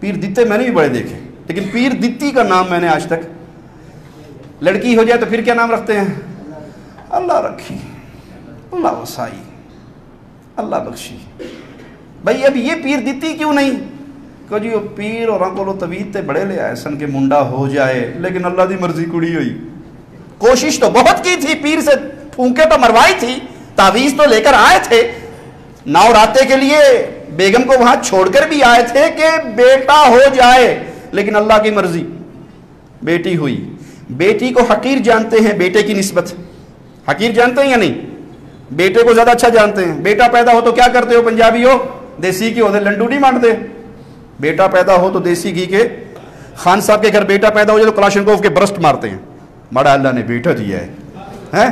پیر دتے میں نے بھی بڑے دیکھے, لیکن پیر دتی کا نام میں نے آج تک. لڑکی ہو جائے تو پھر کیا نام رکھتے ہیں؟ اللہ رکھی, اللہ وسائی, اللہ بخشی. بھائی اب یہ پیر دتی کیوں نہیں کہ جی وہ پیر اور کو طویل تے بڑے لے آئے سن کے منڈا ہو جائے, لیکن اللہ دی مرضی کڑی ہوئی. کوشش تو بہت کی تھی, پیر سے پھونکے تو مروائی تھی, تعویذ تو لے کر آئے تھے, ناؤ راتے کے لیے بیگم کو وہاں چھوڑ کر بھی آئے تھے کہ بیٹا ہو جائے, لیکن اللہ کی مرضی بیٹی ہوئی. بیٹی کو حقیر جانتے ہیں, بیٹے کی نسبت حقیر جانتے ہیں یا نہیں؟ بیٹے کو زیادہ اچھا جانتے ہیں. بیٹا پیدا ہو تو کیا کرتے ہو پنجابی ہو؟ دیسی گھی ہوتے لنڈو نہیں مانتے. بیٹا پیدا ہو تو دیسی گھی کے, خان صاحب کے گھر بیٹا پیدا ہو جائے تو کلاشنکوف کے برسٹ مارتے ہیں, بڑا اللہ نے بیٹا دیا ہے.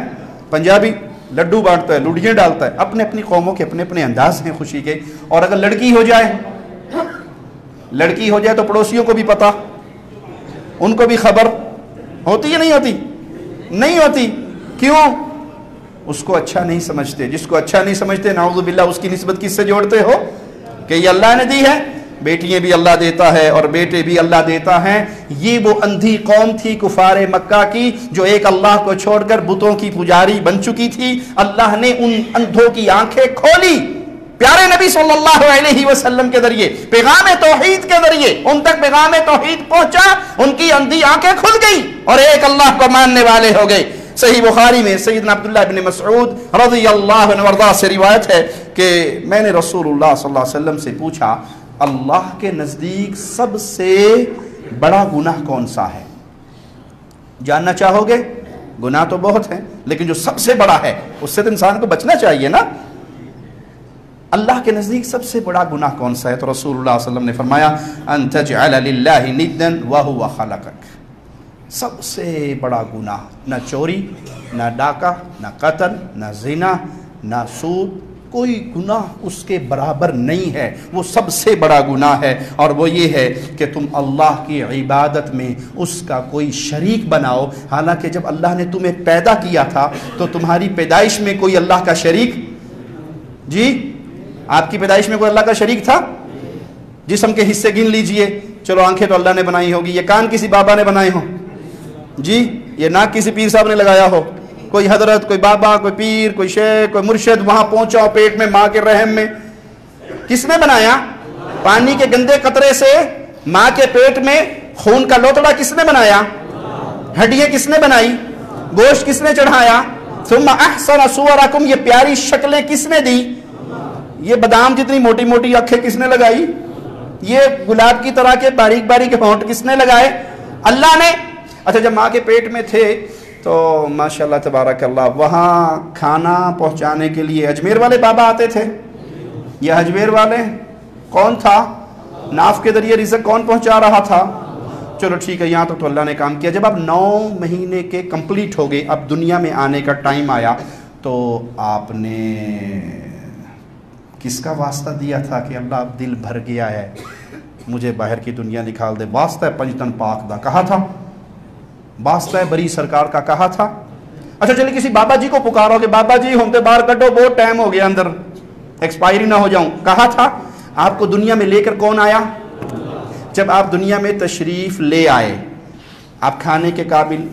پنجابی لڈو بانٹتا ہے, لڈیاں ڈالتا ہے. اپنے اپنی قوموں کے اپنے اپنے انداز ہیں خوشی کے. اور اگر لڑکی ہو جائے تو پڑوسیوں کو بھی پتا, ان کو بھی خبر ہوتی ہے نہیں ہوتی؟ نہیں ہوتی. کیوں؟ اس کو اچھا نہیں سمجھتے. جس کو اچھا نہیں سمجھتے نعوذ باللہ اس کی نسبت کس سے جوڑتے ہو کہ یہ اللہ نے دی ہے. بیٹیاں بھی اللہ دیتا ہے اور بیٹے بھی اللہ دیتا ہے. یہ وہ اندھی قوم تھی کفار مکہ کی جو ایک اللہ کو چھوڑ کر بتوں کی پجاری بن چکی تھی. اللہ نے ان اندھوں کی آنکھیں کھولی پیارے نبی صلی اللہ علیہ وسلم کے ذریعے, پیغام توحید کے ذریعے ان تک پیغام توحید پہنچا, ان کی اندھی آنکھیں کھل گئی اور ایک اللہ کو ماننے والے ہو گئے. صحیح بخاری میں سیدنا عبداللہ بن مسعود رضی اللہ عنہ وارضاہ سے روایت ہے کہ میں نے رسول اللہ صلی اللہ علیہ وسلم سے پوچھا, اللہ کے نزدیک سب سے بڑا گناہ کون سا ہے؟ جاننا چاہو گے؟ گناہ تو بہت ہیں لیکن جو سب سے بڑا ہے اس سے تو انسان کو بچنا چاہیے نا. اللہ کے نزدیک سب سے بڑا گناہ کون سا ہے؟ تو رسول اللہ صلی اللہ علیہ وسلم نے فرمایا ان تجعل للہ ندا وہو خلقک. سب سے بڑا گناہ، نہ چوری، نہ ڈاکہ، نہ قتل، نہ زنا، نہ سود، کوئی گناہ اس کے برابر نہیں ہے. وہ سب سے بڑا گناہ ہے، اور وہ یہ ہے کہ تم اللہ کی عبادت میں اس کا کوئی شریک بناؤ. حالانکہ جب اللہ نے تمہیں پیدا کیا تھا تو تمہاری پیدائش میں کوئی اللہ کا شریک، جی آپ کی پیدائش میں کوئی اللہ کا شریک تھا؟ جسم کے حصے گن لیجئے. چلو آنکھیں تو اللہ نے بنائی ہوگی، یہ کان کسی بابا نے بنائے ہوں؟ جی یہ ناک کسی پیر صاحب نے لگایا ہو؟ کوئی حضرت، کوئی بابا، کوئی پیر، کوئی شیخ، کوئی مرشد وہاں پہنچا ہو پیٹ میں ماں کے رحم میں؟ کس نے بنایا؟ پانی کے گندے قطرے سے ماں کے پیٹ میں خون کا لوتڑا کس نے بنایا؟ ہڈیاں کس نے بنائی؟ گوشت کس نے چڑھایا؟ ثم احسن صورکم، یہ پیاری شکلیں کس نے دی؟ یہ بادام جتنی موٹی موٹی آنکھیں کس نے لگائی؟ یہ گلاب کی طرح کے باریک باریک ہونٹ کس نے لگائے؟ اللہ نے. اچھا جب ماں کے پیٹ میں تھے تو ماشاءاللہ تبارک اللہ وہاں کھانا پہنچانے کے لیے اجمیر والے بابا آتے تھے؟ یہ اجمیر والے کون تھا؟ ناف کے ذریعے رزق کون پہنچا رہا تھا؟ چلو ٹھیک ہے، یہاں تو اللہ نے کام کیا. جب آپ 9 مہینے کے کمپلیٹ ہو گئے، اب دنیا میں آنے کا ٹائم آیا، تو آپ نے کس کا واسطہ دیا تھا کہ اللہ اب دل بھر گیا ہے مجھے باہر کی دنیا نکال دے؟ واسطہ پنجتن پاک دا کہا تھا، واسطہ بری سرکار کا کہا تھا. اچھا چلیے کسی بابا جی کو پکارو کہ بابا جی ہم تے باہر کٹو، بہت ٹائم ہو گیا اندر، ایکسپائری نہ ہو جاؤں، کہا تھا. آپ کو دنیا میں لے کر کون آیا؟ جب آپ دنیا میں تشریف لے آئے، آپ کھانے کے قابل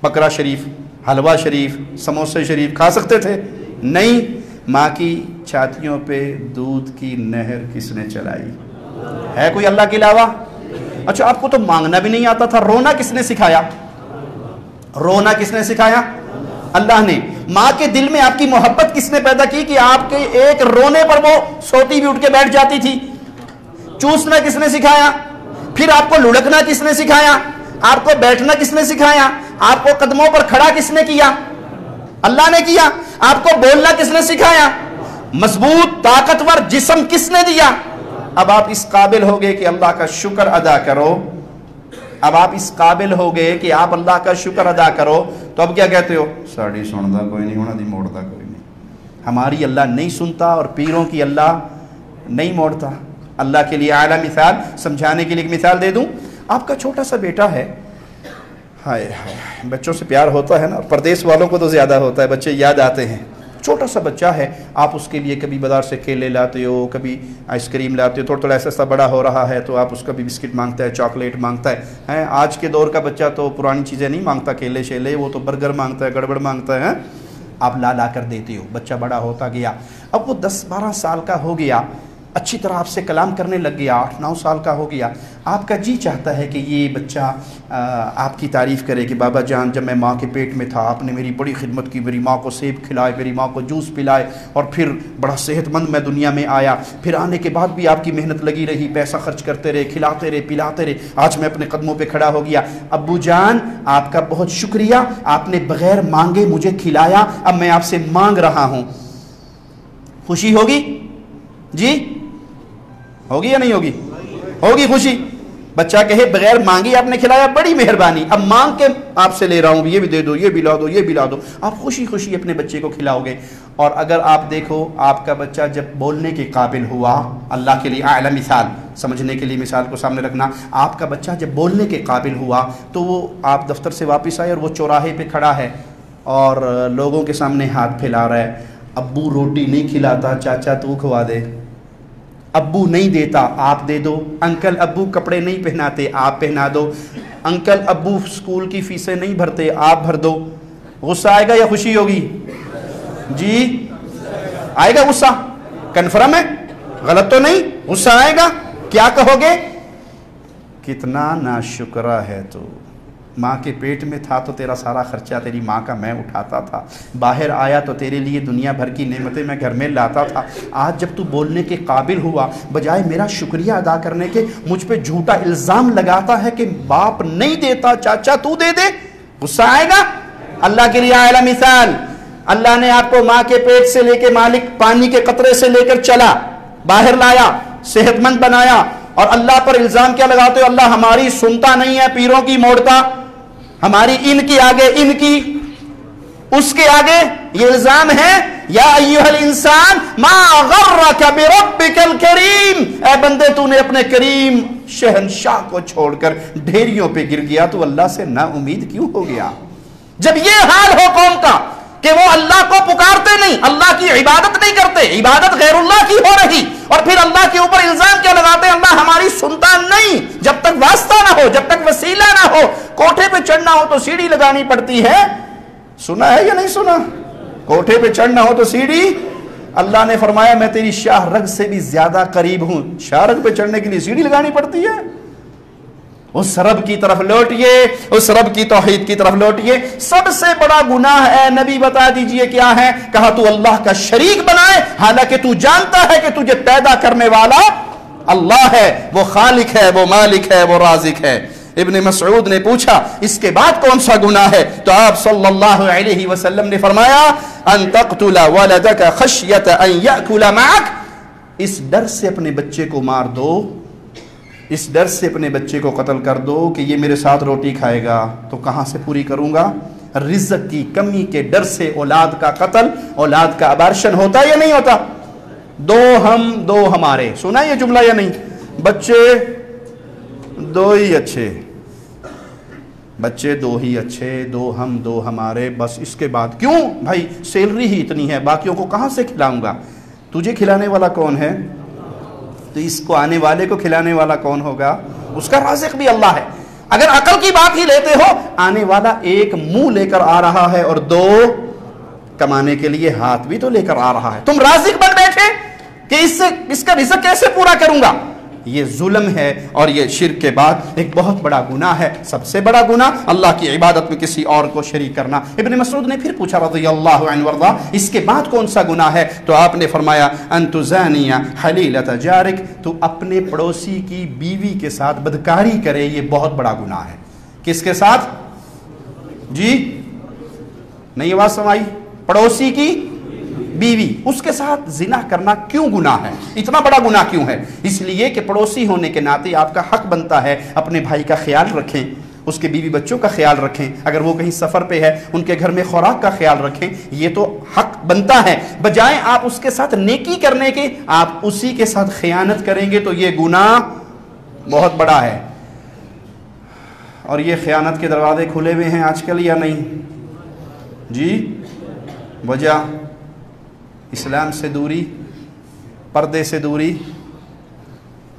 بکرا شریف، حلوہ شریف، سموسے شریف کھا سکتے تھے؟ نہیں. ماں کی چھاتیوں پہ دودھ کی نہر کس نے چلائی؟ ہے کوئی اللہ کے علاوہ؟ اچھا آپ کو تو مانگنا بھی نہیں آتا تھا، رونا کس نے سکھایا؟ رونا کس نے سکھایا؟ اللہ نے. ماں کے دل میں آپ کی محبت کس نے پیدا کی کہ آپ کے ایک رونے پر وہ سوتی بھی اٹھ کے بیٹھ جاتی تھی؟ چوسنا کس نے سکھایا؟ پھر آپ کو لڑکنا کس نے سکھایا؟ آپ کو بیٹھنا کس نے سکھایا؟ آپ کو قدموں پر کھڑا کس نے کیا؟ اللہ نے کیا. آپ کو بولنا کس نے سکھایا؟ مضبوط طاقتور جسم کس نے دیا؟ اب آپ اس قابل ہو گئے کہ اللہ کا شکر ادا کرو. اب آپ اس قابل ہو گئے کہ آپ اللہ کا شکر ادا کرو، تو اب کیا کہتے ہو؟ ساڑی سندا کوئی نہیں ہونا دی موڑتا کوئی نہیں. ہماری اللہ نہیں سنتا اور پیروں کی اللہ نہیں موڑتا. اللہ کے لیے اعلیٰ مثال. سمجھانے کے لیے ایک مثال دے دوں. آپ کا چھوٹا سا بیٹا ہے، ہائے ہائے بچوں سے پیار ہوتا ہے نا، پردیس والوں کو تو زیادہ ہوتا ہے، بچے یاد آتے ہیں. چھوٹا سا بچہ ہے، آپ اس کے لیے کبھی بازار سے کیلے لاتے ہو، کبھی آئس کریم لاتے ہو، تھوڑا ایسا بڑا ہو رہا ہے تو آپ اس کا بھی بسکٹ مانگتا ہے، چاکلیٹ مانگتا ہے. آج کے دور کا بچہ تو پرانی چیزیں نہیں مانگتا، کیلے شیلے، وہ تو برگر مانگتا ہے، گڑبڑ مانگتا ہے. آپ لا کر دیتے ہو، بچہ بڑا ہوتا گیا. اب وہ 10-12 سال کا ہو گیا، اچھی طرح آپ سے کلام کرنے لگ گیا، 8-9 سال کا ہو گیا. آپ کا جی چاہتا ہے کہ یہ بچہ آپ کی تعریف کرے کہ بابا جان جب میں ماں کے پیٹ میں تھا آپ نے میری بڑی خدمت کی، میری ماں کو سیب کھلائے، میری ماں کو جوس پلائے، اور پھر بڑا صحت مند میں دنیا میں آیا. پھر آنے کے بعد بھی آپ کی محنت لگی رہی، پیسہ خرچ کرتے رہے، کھلاتے رہے، پلاتے رہے، آج میں اپنے قدموں پہ کھڑا ہو گیا. ابو جان آپ کا بہت شکریہ، آپ نے بغیر مانگے مجھے کھلایا، اب میں آپ سے مانگ رہا ہوں. خوشی ہوگی؟ جی ہوگی یا نہیں ہوگی؟ ہوگی خوشی. بچہ کہے بغیر مانگی آپ نے کھلایا، بڑی مہربانی، اب مانگ کے آپ سے لے رہا ہوں، یہ بھی دے دو، یہ بھی لا دو، یہ بھی لا دو. آپ خوشی خوشی اپنے بچے کو کھلاؤ گے. اور اگر آپ دیکھو آپ کا بچہ جب بولنے کے قابل ہوا، اللہ کے لیے اعلیٰ مثال، سمجھنے کے لیے مثال کو سامنے رکھنا، آپ کا بچہ جب بولنے کے قابل ہوا تو وہ آپ دفتر سے واپس آئے اور وہ چوراہے پہ کھڑا ہے اور لوگوں کے سامنے ہاتھ پھیلا رہا ہے. ابو روٹی نہیں کھلاتا، چاچا تو کھوا دے. ابو نہیں دیتا، آپ دے دو. انکل ابو کپڑے نہیں پہناتے، آپ پہنا دو. انکل ابو اسکول کی فیسیں نہیں بھرتے، آپ بھر دو. غصہ آئے گا یا خوشی ہوگی؟ جی آئے گا غصہ؟ کنفرم ہے؟ غلط تو نہیں؟ غصہ آئے گا. کیا کہو گے؟ کتنا ناشکرا ہے تو، ماں کے پیٹ میں تھا تو تیرا سارا خرچہ تیری ماں کا میں اٹھاتا تھا، باہر آیا تو تیرے لیے دنیا بھر کی نعمتیں میں گھر میں لاتا تھا. آج جب تو بولنے کے قابل ہوا، بجائے میرا شکریہ ادا کرنے کے مجھ پہ جھوٹا الزام لگاتا ہے کہ باپ نہیں دیتا، چاچا تو دے دے. غصہ آئے گا؟ اللہ کے لیے اعلیٰ مثال. اللہ نے آپ کو ماں کے پیٹ سے لے کے مالک پانی کے قطرے سے لے کر چلا باہر لایا, صحت مند بنایا, اور اللہ پر الزام کیا لگاتے ہو؟ اللہ ہماری سنتا نہیں ہے, پیروں کی موڑتا, ہماری ان کی آگے ان کی اس کے آگے. یہ الزام ہے. یا ایھا الانسان ما غرک بربک الکریم, اے بندے تو نے اپنے کریم شہنشاہ کو چھوڑ کر ڈھیریوں پہ گر گیا, تو اللہ سے نا امید کیوں ہو گیا؟ جب یہ حال ہو قوم کا کہ وہ اللہ کو پکارتے نہیں, اللہ کی عبادت نہیں کرتے, عبادت غیر اللہ کی ہو رہی, اور پھر اللہ کے اوپر الزام کیا لگاتے ہیں؟ اللہ ہماری سنتا نہیں. جب تک واسطہ نہ ہو, جب تک وسیلہ نہ ہو, کوٹھے پہ چڑھنا ہو تو سیڑھی لگانی پڑتی ہے. سنا ہے یا نہیں سنا؟ کوٹھے پہ چڑھنا ہو تو سیڑھی. اللہ نے فرمایا میں تیری شاہ رگ سے بھی زیادہ قریب ہوں. شاہ رگ پہ چڑھنے کے لیے سیڑھی لگانی پڑتی ہے؟ اس رب کی طرف لوٹئے, اس رب کی توحید کی طرف لوٹئے. سب سے بڑا گناہ ہے, نبی بتا دیجئے کیا ہے؟ کہا تو اللہ کا شریک بنائے, حالانکہ تو جانتا ہے کہ تجھے پیدا کرنے والا اللہ ہے, وہ خالق ہے, وہ مالک ہے, وہ رازق ہے. ابن مسعود نے پوچھا اس کے بعد کون سا گناہ ہے؟ تو آپ صلی اللہ علیہ وسلم نے فرمایا ان تقتل ولدک خشیۃ ان یأکل معک, اس ڈر سے اپنے بچے کو مار دو, اس ڈر سے اپنے بچے کو قتل کر دو کہ یہ میرے ساتھ روٹی کھائے گا تو کہاں سے پوری کروں گا. رزق کی کمی کے ڈر سے اولاد کا قتل, اولاد کا ابارشن ہوتا ہے یا نہیں ہوتا؟ دو ہم دو ہمارے, سنا یہ جملہ یا نہیں؟ بچے دو ہی اچھے, بچے دو ہی اچھے, دو ہم دو ہمارے, بس اس کے بعد کیوں بھائی سیلری ہی اتنی ہے, باقیوں کو کہاں سے کھلاؤں گا؟ تجھے کھلانے والا کون ہے؟ تو اس کو آنے والے کو کھلانے والا کون ہوگا؟ اس کا رازق بھی اللہ ہے. اگر عقل کی بات ہی لیتے ہو, آنے والا ایک منہ لے کر آ رہا ہے اور دو کمانے کے لیے ہاتھ بھی تو لے کر آ رہا ہے. تم رازق بن بیٹھے کہ اس کا رزق کیسے پورا کروں گا؟ یہ ظلم ہے, اور یہ شرک کے بعد ایک بہت بڑا گناہ ہے. سب سے بڑا گناہ اللہ کی عبادت میں کسی اور کو شریک کرنا. ابن مسعود نے پھر پوچھا رضی اللہ عنہ وارضا, اس کے بعد کون سا گناہ ہے؟ تو آپ نے فرمایا ان تزانی حلیلۃ جارک, تو اپنے پڑوسی کی بیوی کے ساتھ بدکاری کرے, یہ بہت بڑا گناہ ہے. کس کے ساتھ جی؟ نہیں آواز سمائی؟ پڑوسی کی بیوی, اس کے ساتھ زنا کرنا کیوں گناہ ہے؟ اتنا بڑا گناہ کیوں ہے؟ اس لیے کہ پڑوسی ہونے کے ناطے آپ کا حق بنتا ہے اپنے بھائی کا خیال رکھیں, اس کے بیوی بچوں کا خیال رکھیں, اگر وہ کہیں سفر پہ ہے ان کے گھر میں خوراک کا خیال رکھیں. یہ تو حق بنتا ہے. بجائے آپ اس کے ساتھ نیکی کرنے کے آپ اسی کے ساتھ خیانت کریں گے, تو یہ گناہ بہت بڑا ہے. اور یہ خیانت کے دروازے کھلے ہوئے ہیں آج کل یا نہیں جی؟ وجہ اسلام سے دوری, پردے سے دوری.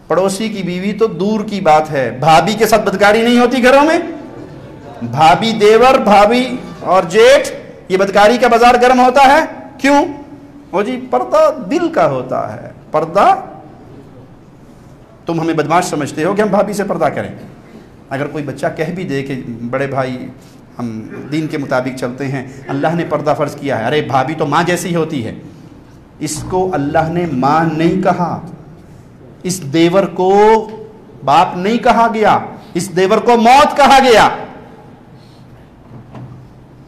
پڑوسی کی بیوی تو دور کی بات ہے, بھابھی کے ساتھ بدکاری نہیں ہوتی گھروں میں. بھابھی, دیور, بھابھی اور جیٹھ, یہ بدکاری کا بازار گرم ہوتا ہے. کیوں؟ وہ جی پردہ دل کا ہوتا ہے. پردہ, تم ہمیں بدماش سمجھتے ہو کہ ہم بھابھی سے پردہ کریں. اگر کوئی بچہ کہہ بھی دے کہ بڑے بھائی ہم دین کے مطابق چلتے ہیں, اللہ نے پردہ فرض کیا ہے, ارے بھابھی تو ماں جیسی ہوتی ہے. اس کو اللہ نے ماں نہیں کہا, اس دیور کو باپ نہیں کہا گیا, اس دیور کو موت کہا گیا.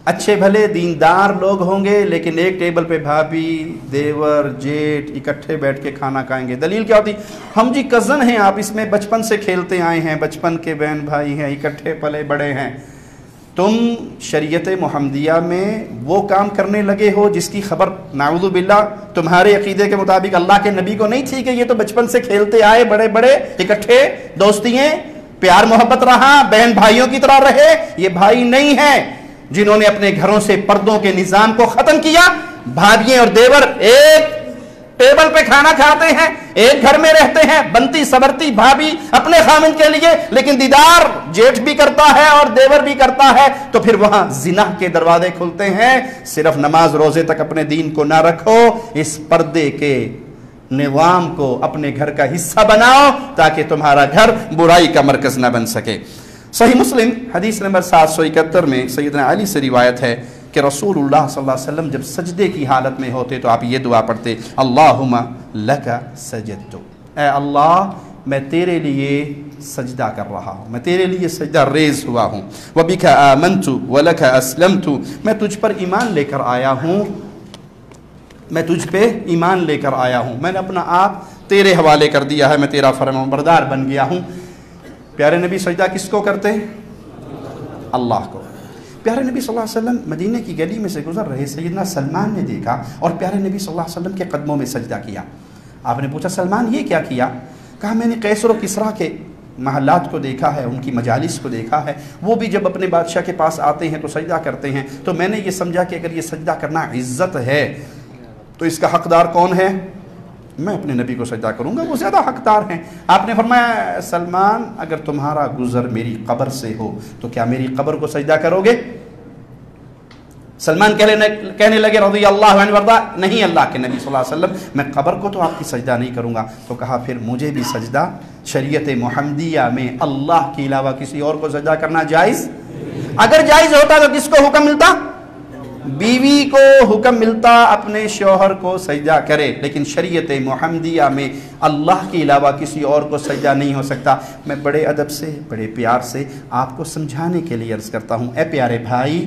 اچھے بھلے دیندار لوگ ہوں گے لیکن ایک ٹیبل پہ بھابھی, دیور, جیٹ اکٹھے بیٹھ کے کھانا کھائیں گے. دلیل کیا ہوتی؟ ہم جی کزن ہیں, آپ اس میں بچپن سے کھیلتے آئے ہیں, بچپن کے بہن بھائی ہیں, اکٹھے پلے بڑے ہیں. تم شریعت محمدیہ میں وہ کام کرنے لگے ہو جس کی خبر نعوذ باللہ تمہارے عقیدے کے مطابق اللہ کے نبی کو نہیں تھی, کہ یہ تو بچپن سے کھیلتے آئے, بڑے بڑے اکٹھے, دوستیاں, پیار محبت رہا, بہن بھائیوں کی طرح رہے. یہ بھائی نہیں ہیں جنہوں نے اپنے گھروں سے پردوں کے نظام کو ختم کیا. بھابیاں اور دیور ایک ٹیبل پہ کھانا کھاتے ہیں, ایک گھر میں رہتے ہیں, بنتی سبرتی بھابھی اپنے خامن کے لیے, لیکن دیدار جیٹھ بھی کرتا ہے اور دیور بھی کرتا ہے, تو پھر وہاں زنا کے دروازے کھلتے ہیں. صرف نماز روزے تک اپنے دین کو نہ رکھو, اس پردے کے نظام کو اپنے گھر کا حصہ بناؤ تاکہ تمہارا گھر برائی کا مرکز نہ بن سکے. صحیح مسلم حدیث نمبر 771 میں سیدنا علی سے روایت ہے کہ رسول اللہ صلی اللہ علیہ وسلم جب سجدے کی حالت میں ہوتے تو آپ یہ دعا پڑھتے, اللہم لک سجدت, اے اللہ میں تیرے لیے سجدہ کر رہا ہوں، میں تیرے لیے سجدہ ریز ہوا ہوں۔ وَبِكَ آمَنْتُ وَلَكَ أَسْلَمْتُ، میں تجھ پر ایمان لے کر آیا ہوں، میں تجھ پہ ایمان لے کر آیا ہوں، میں نے اپنا آپ تیرے حوالے کر دیا ہے، میں تیرا فرمانبردار بن گیا ہوں۔ پیارے نبی سجدہ کس کو کرتے؟ اللہ کو۔ پیارے نبی صلی اللہ علیہ وسلم مدینہ کی گلی میں سے گزر رہے، سیدنا سلمان نے دیکھا اور پیارے نبی صلی اللہ علیہ وسلم کے قدموں میں سجدہ کیا۔ آپ نے پوچھا سلمان یہ کیا کیا؟ کہا میں نے قیصر و کسریٰ کے محلات کو دیکھا ہے، ان کی مجالس کو دیکھا ہے، وہ بھی جب اپنے بادشاہ کے پاس آتے ہیں تو سجدہ کرتے ہیں، تو میں نے یہ سمجھا کہ اگر یہ سجدہ کرنا عزت ہے تو اس کا حقدار کون ہے؟ میں اپنے نبی کو سجدہ کروں گا، وہ زیادہ حقدار ہیں۔ آپ نے فرمایا سلمان اگر تمہارا گزر میری قبر سے ہو تو کیا میری قبر کو سجدہ کرو گے؟ سلمان کہنے لگے رضی اللہ عنہ وارضا، نہیں اللہ کے نبی صلی اللہ علیہ وسلم، میں قبر کو تو آپ کی سجدہ نہیں کروں گا۔ تو کہا پھر مجھے بھی سجدہ شریعت محمدیہ میں اللہ کے علاوہ کسی اور کو سجدہ کرنا جائز؟ اگر جائز ہوتا تو کس کو حکم ملتا؟ بیوی کو حکم ملتا اپنے شوہر کو سجدہ کرے، لیکن شریعت محمدیہ میں اللہ کے علاوہ کسی اور کو سجدہ نہیں ہو سکتا۔ میں بڑے ادب سے بڑے پیار سے آپ کو سمجھانے کے لیے عرض کرتا ہوں، اے پیارے بھائی،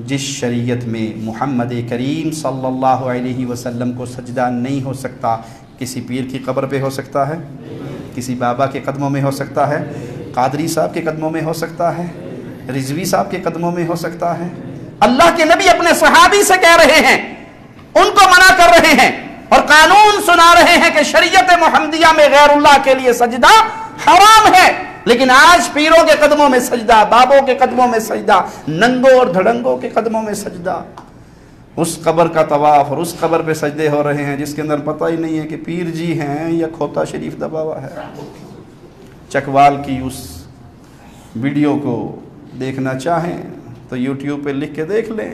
جس شریعت میں محمد کریم صلی اللہ علیہ وسلم کو سجدہ نہیں ہو سکتا، کسی پیر کی قبر پہ ہو سکتا ہے؟ کسی بابا کے قدموں میں ہو سکتا ہے؟ قادری صاحب کے قدموں میں ہو سکتا ہے؟ رضوی صاحب کے قدموں میں ہو سکتا ہے؟ اللہ کے نبی اپنے صحابی سے کہہ رہے ہیں، ان کو منع کر رہے ہیں اور قانون سنا رہے ہیں کہ شریعت محمدیہ میں غیر اللہ کے لیے سجدہ حرام ہے، لیکن آج پیروں کے قدموں میں سجدہ، بابوں کے قدموں میں سجدہ، ننگوں اور دھڑنگوں کے قدموں میں سجدہ، اس قبر کا طواف اور اس قبر پہ سجدے ہو رہے ہیں جس کے اندر پتہ ہی نہیں ہے کہ پیر جی ہیں یا کھوتا شریف دبا ہوا ہے۔ چکوال کی اس ویڈیو کو دیکھنا چاہیں تو یوٹیوب پہ لکھ کے دیکھ لیں،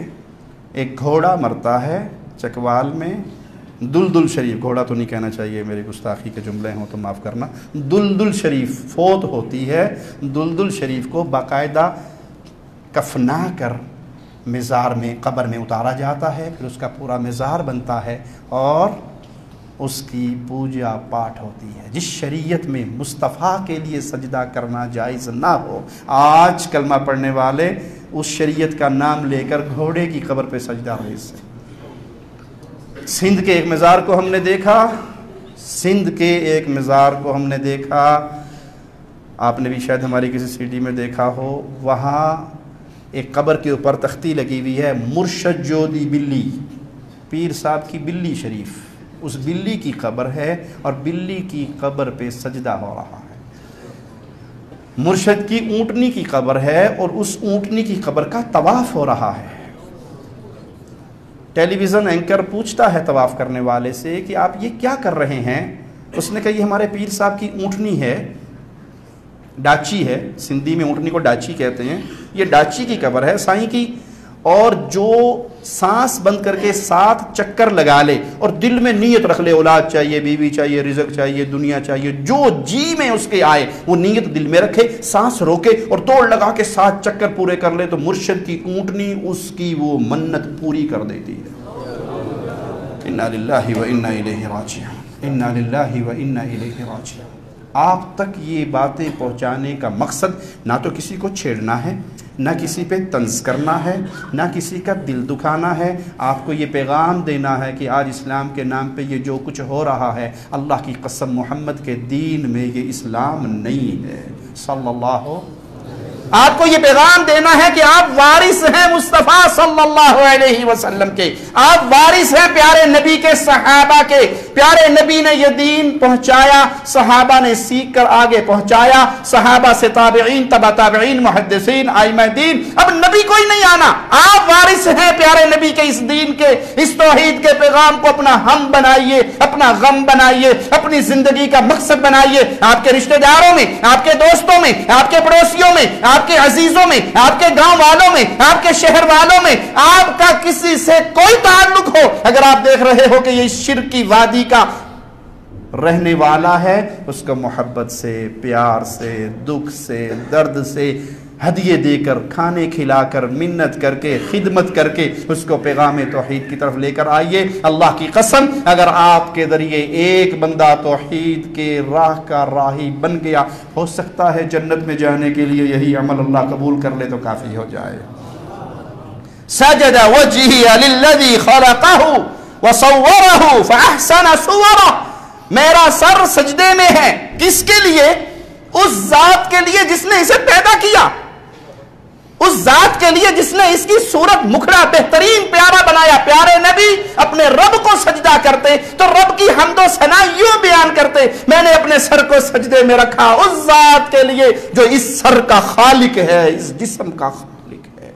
ایک گھوڑا مرتا ہے چکوال میں، دلدل شریف، گھوڑا تو نہیں کہنا چاہیے، میری گستاخی کے جملے ہوں تو معاف کرنا، دلدل شریف فوت ہوتی ہے، دلدل شریف کو باقاعدہ کفنا کر مزار میں قبر میں اتارا جاتا ہے، پھر اس کا پورا مزار بنتا ہے اور اس کی پوجا پاٹ ہوتی ہے۔ جس شریعت میں مصطفیٰ کے لیے سجدہ کرنا جائز نہ ہو، آج کلمہ پڑھنے والے اس شریعت کا نام لے کر گھوڑے کی قبر پہ سجدہ ریز ہیں۔ سندھ کے ایک مزار کو ہم نے دیکھا، سندھ کے ایک مزار کو ہم نے دیکھا، آپ نے بھی شاید ہماری کسی سٹی میں دیکھا ہو، وہاں ایک قبر کے اوپر تختی لگی ہوئی ہے، مرشد جودی بلی، پیر صاحب کی بلی شریف، اس بلی کی قبر ہے اور بلی کی قبر پہ سجدہ ہو رہا ہے۔ مرشد کی اونٹنی کی قبر ہے اور اس اونٹنی کی قبر کا طواف ہو رہا ہے۔ ٹیلی ویژن اینکر پوچھتا ہے طواف کرنے والے سے کہ آپ یہ کیا کر رہے ہیں؟ اس نے کہا یہ ہمارے پیر صاحب کی اونٹنی ہے، ڈاچی ہے، سندھی میں اونٹنی کو ڈاچی کہتے ہیں، یہ ڈاچی کی قبر ہے سائیں کی، اور جو سانس بند کر کے 7 چکر لگا لے اور دل میں نیت رکھ لے، اولاد چاہیے، بیوی چاہیے، رزق چاہیے، دنیا چاہیے، جو جی میں اس کے آئے وہ نیت دل میں رکھے، سانس روکے اور دوڑ لگا کے 7 چکر پورے کر لے، تو مرشد کی اونٹنی اس کی وہ منت پوری کر دیتی ہے۔ انا للہ و انا الیہ راجعون، انا للہ و انا الیہ راجعون۔ آپ تک یہ باتیں پہنچانے کا مقصد نہ تو کسی کو چھیڑنا ہے، نہ کسی پہ طنز کرنا ہے، نہ کسی کا دل دکھانا ہے، آپ کو یہ پیغام دینا ہے کہ آج اسلام کے نام پہ یہ جو کچھ ہو رہا ہے، اللہ کی قسم محمد کے دین میں یہ اسلام نہیں ہے صلی اللہ۔ آپ کو یہ پیغام دینا ہے کہ آپ وارث ہیں مصطفیٰ صلی اللہ علیہ وسلم کے، آپ وارث ہیں پیارے نبی کے، صحابہ کے۔ پیارے نبی نے یہ دین پہنچایا، صحابہ نے سیکھ کر آگے پہنچایا، صحابہ سے تابعین، تبع تابعین، محدثین، ائمہ دین، اب نبی کوئی نہیں آنا، آپ وارث ہیں پیارے نبی کے اس دین کے، اس توحید کے پیغام کو اپنا ہم بنائیے، اپنا غم بنائیے، اپنی زندگی کا مقصد بنائیے۔ آپ کے رشتہ داروں میں، آپ کے دوستوں میں، آپ کے پڑوسیوں میں، آپ کے عزیزوں میں، آپ کے گاؤں والوں میں، آپ کے شہر والوں میں، آپ کا کسی سے کوئی تعلق ہو، اگر آپ دیکھ رہے ہو کہ یہ شرک کی وادی کا رہنے والا ہے، اس کو محبت سے، پیار سے، دکھ سے، درد سے ہدیے دے کر، کھانے کھلا کر، منت کر کے، خدمت کر کے اس کو پیغام توحید کی طرف لے کر آئیے۔ اللہ کی قسم اگر آپ کے ذریعے ایک بندہ توحید کے راہ کا راہی بن گیا، ہو سکتا ہے جنت میں جانے کے لیے یہی عمل اللہ قبول کر لے تو کافی ہو جائے۔ سجد وجہی للذی خلقہ وصورہ فاحسن صورہ، میرا سر سجدے میں ہے، کس کے لیے؟ اس ذات کے لیے جس نے اسے پیدا کیا، اس ذات کے لیے جس نے اس کی صورت مکھڑا بہترین پیارا بنایا۔ پیارے نبی اپنے رب کو سجدہ کرتے تو رب کی حمد و ثنا یوں بیان کرتے، میں نے اپنے سر کو سجدے میں رکھا اس ذات کے لیے جو اس سر کا خالق ہے، اس جسم کا خالق ہے۔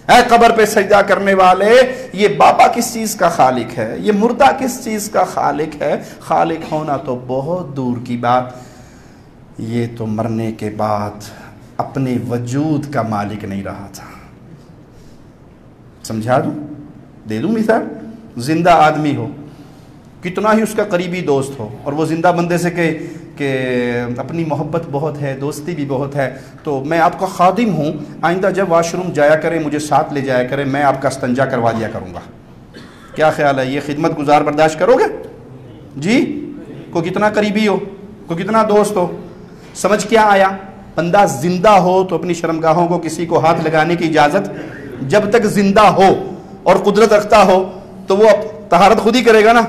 اے قبر پہ سجدہ کرنے والے، یہ بابا کس چیز کا خالق ہے؟ یہ مردہ کس چیز کا خالق ہے؟ خالق ہونا تو بہت دور کی بات، یہ تو مرنے کے بعد اپنے وجود کا مالک نہیں رہا تھا۔ سمجھا دوں، دے دوں مثال، زندہ آدمی ہو، کتنا ہی اس کا قریبی دوست ہو، اور وہ زندہ بندے سے کہ اپنی محبت بہت ہے، دوستی بھی بہت ہے، تو میں آپ کا خادم ہوں، آئندہ جب واش روم جایا کریں مجھے ساتھ لے جایا کریں، میں آپ کا استنجا کروا دیا کروں گا۔ کیا خیال ہے، یہ خدمت گزار برداشت کرو گے؟ جی، کوئی کتنا قریبی ہو، کوئی کتنا دوست ہو، سمجھ کیا آیا؟ بندہ زندہ ہو تو اپنی شرمگاہوں کو کسی کو ہاتھ لگانے کی اجازت، جب تک زندہ ہو اور قدرت رکھتا ہو تو وہ طہارت خود ہی کرے گا نا۔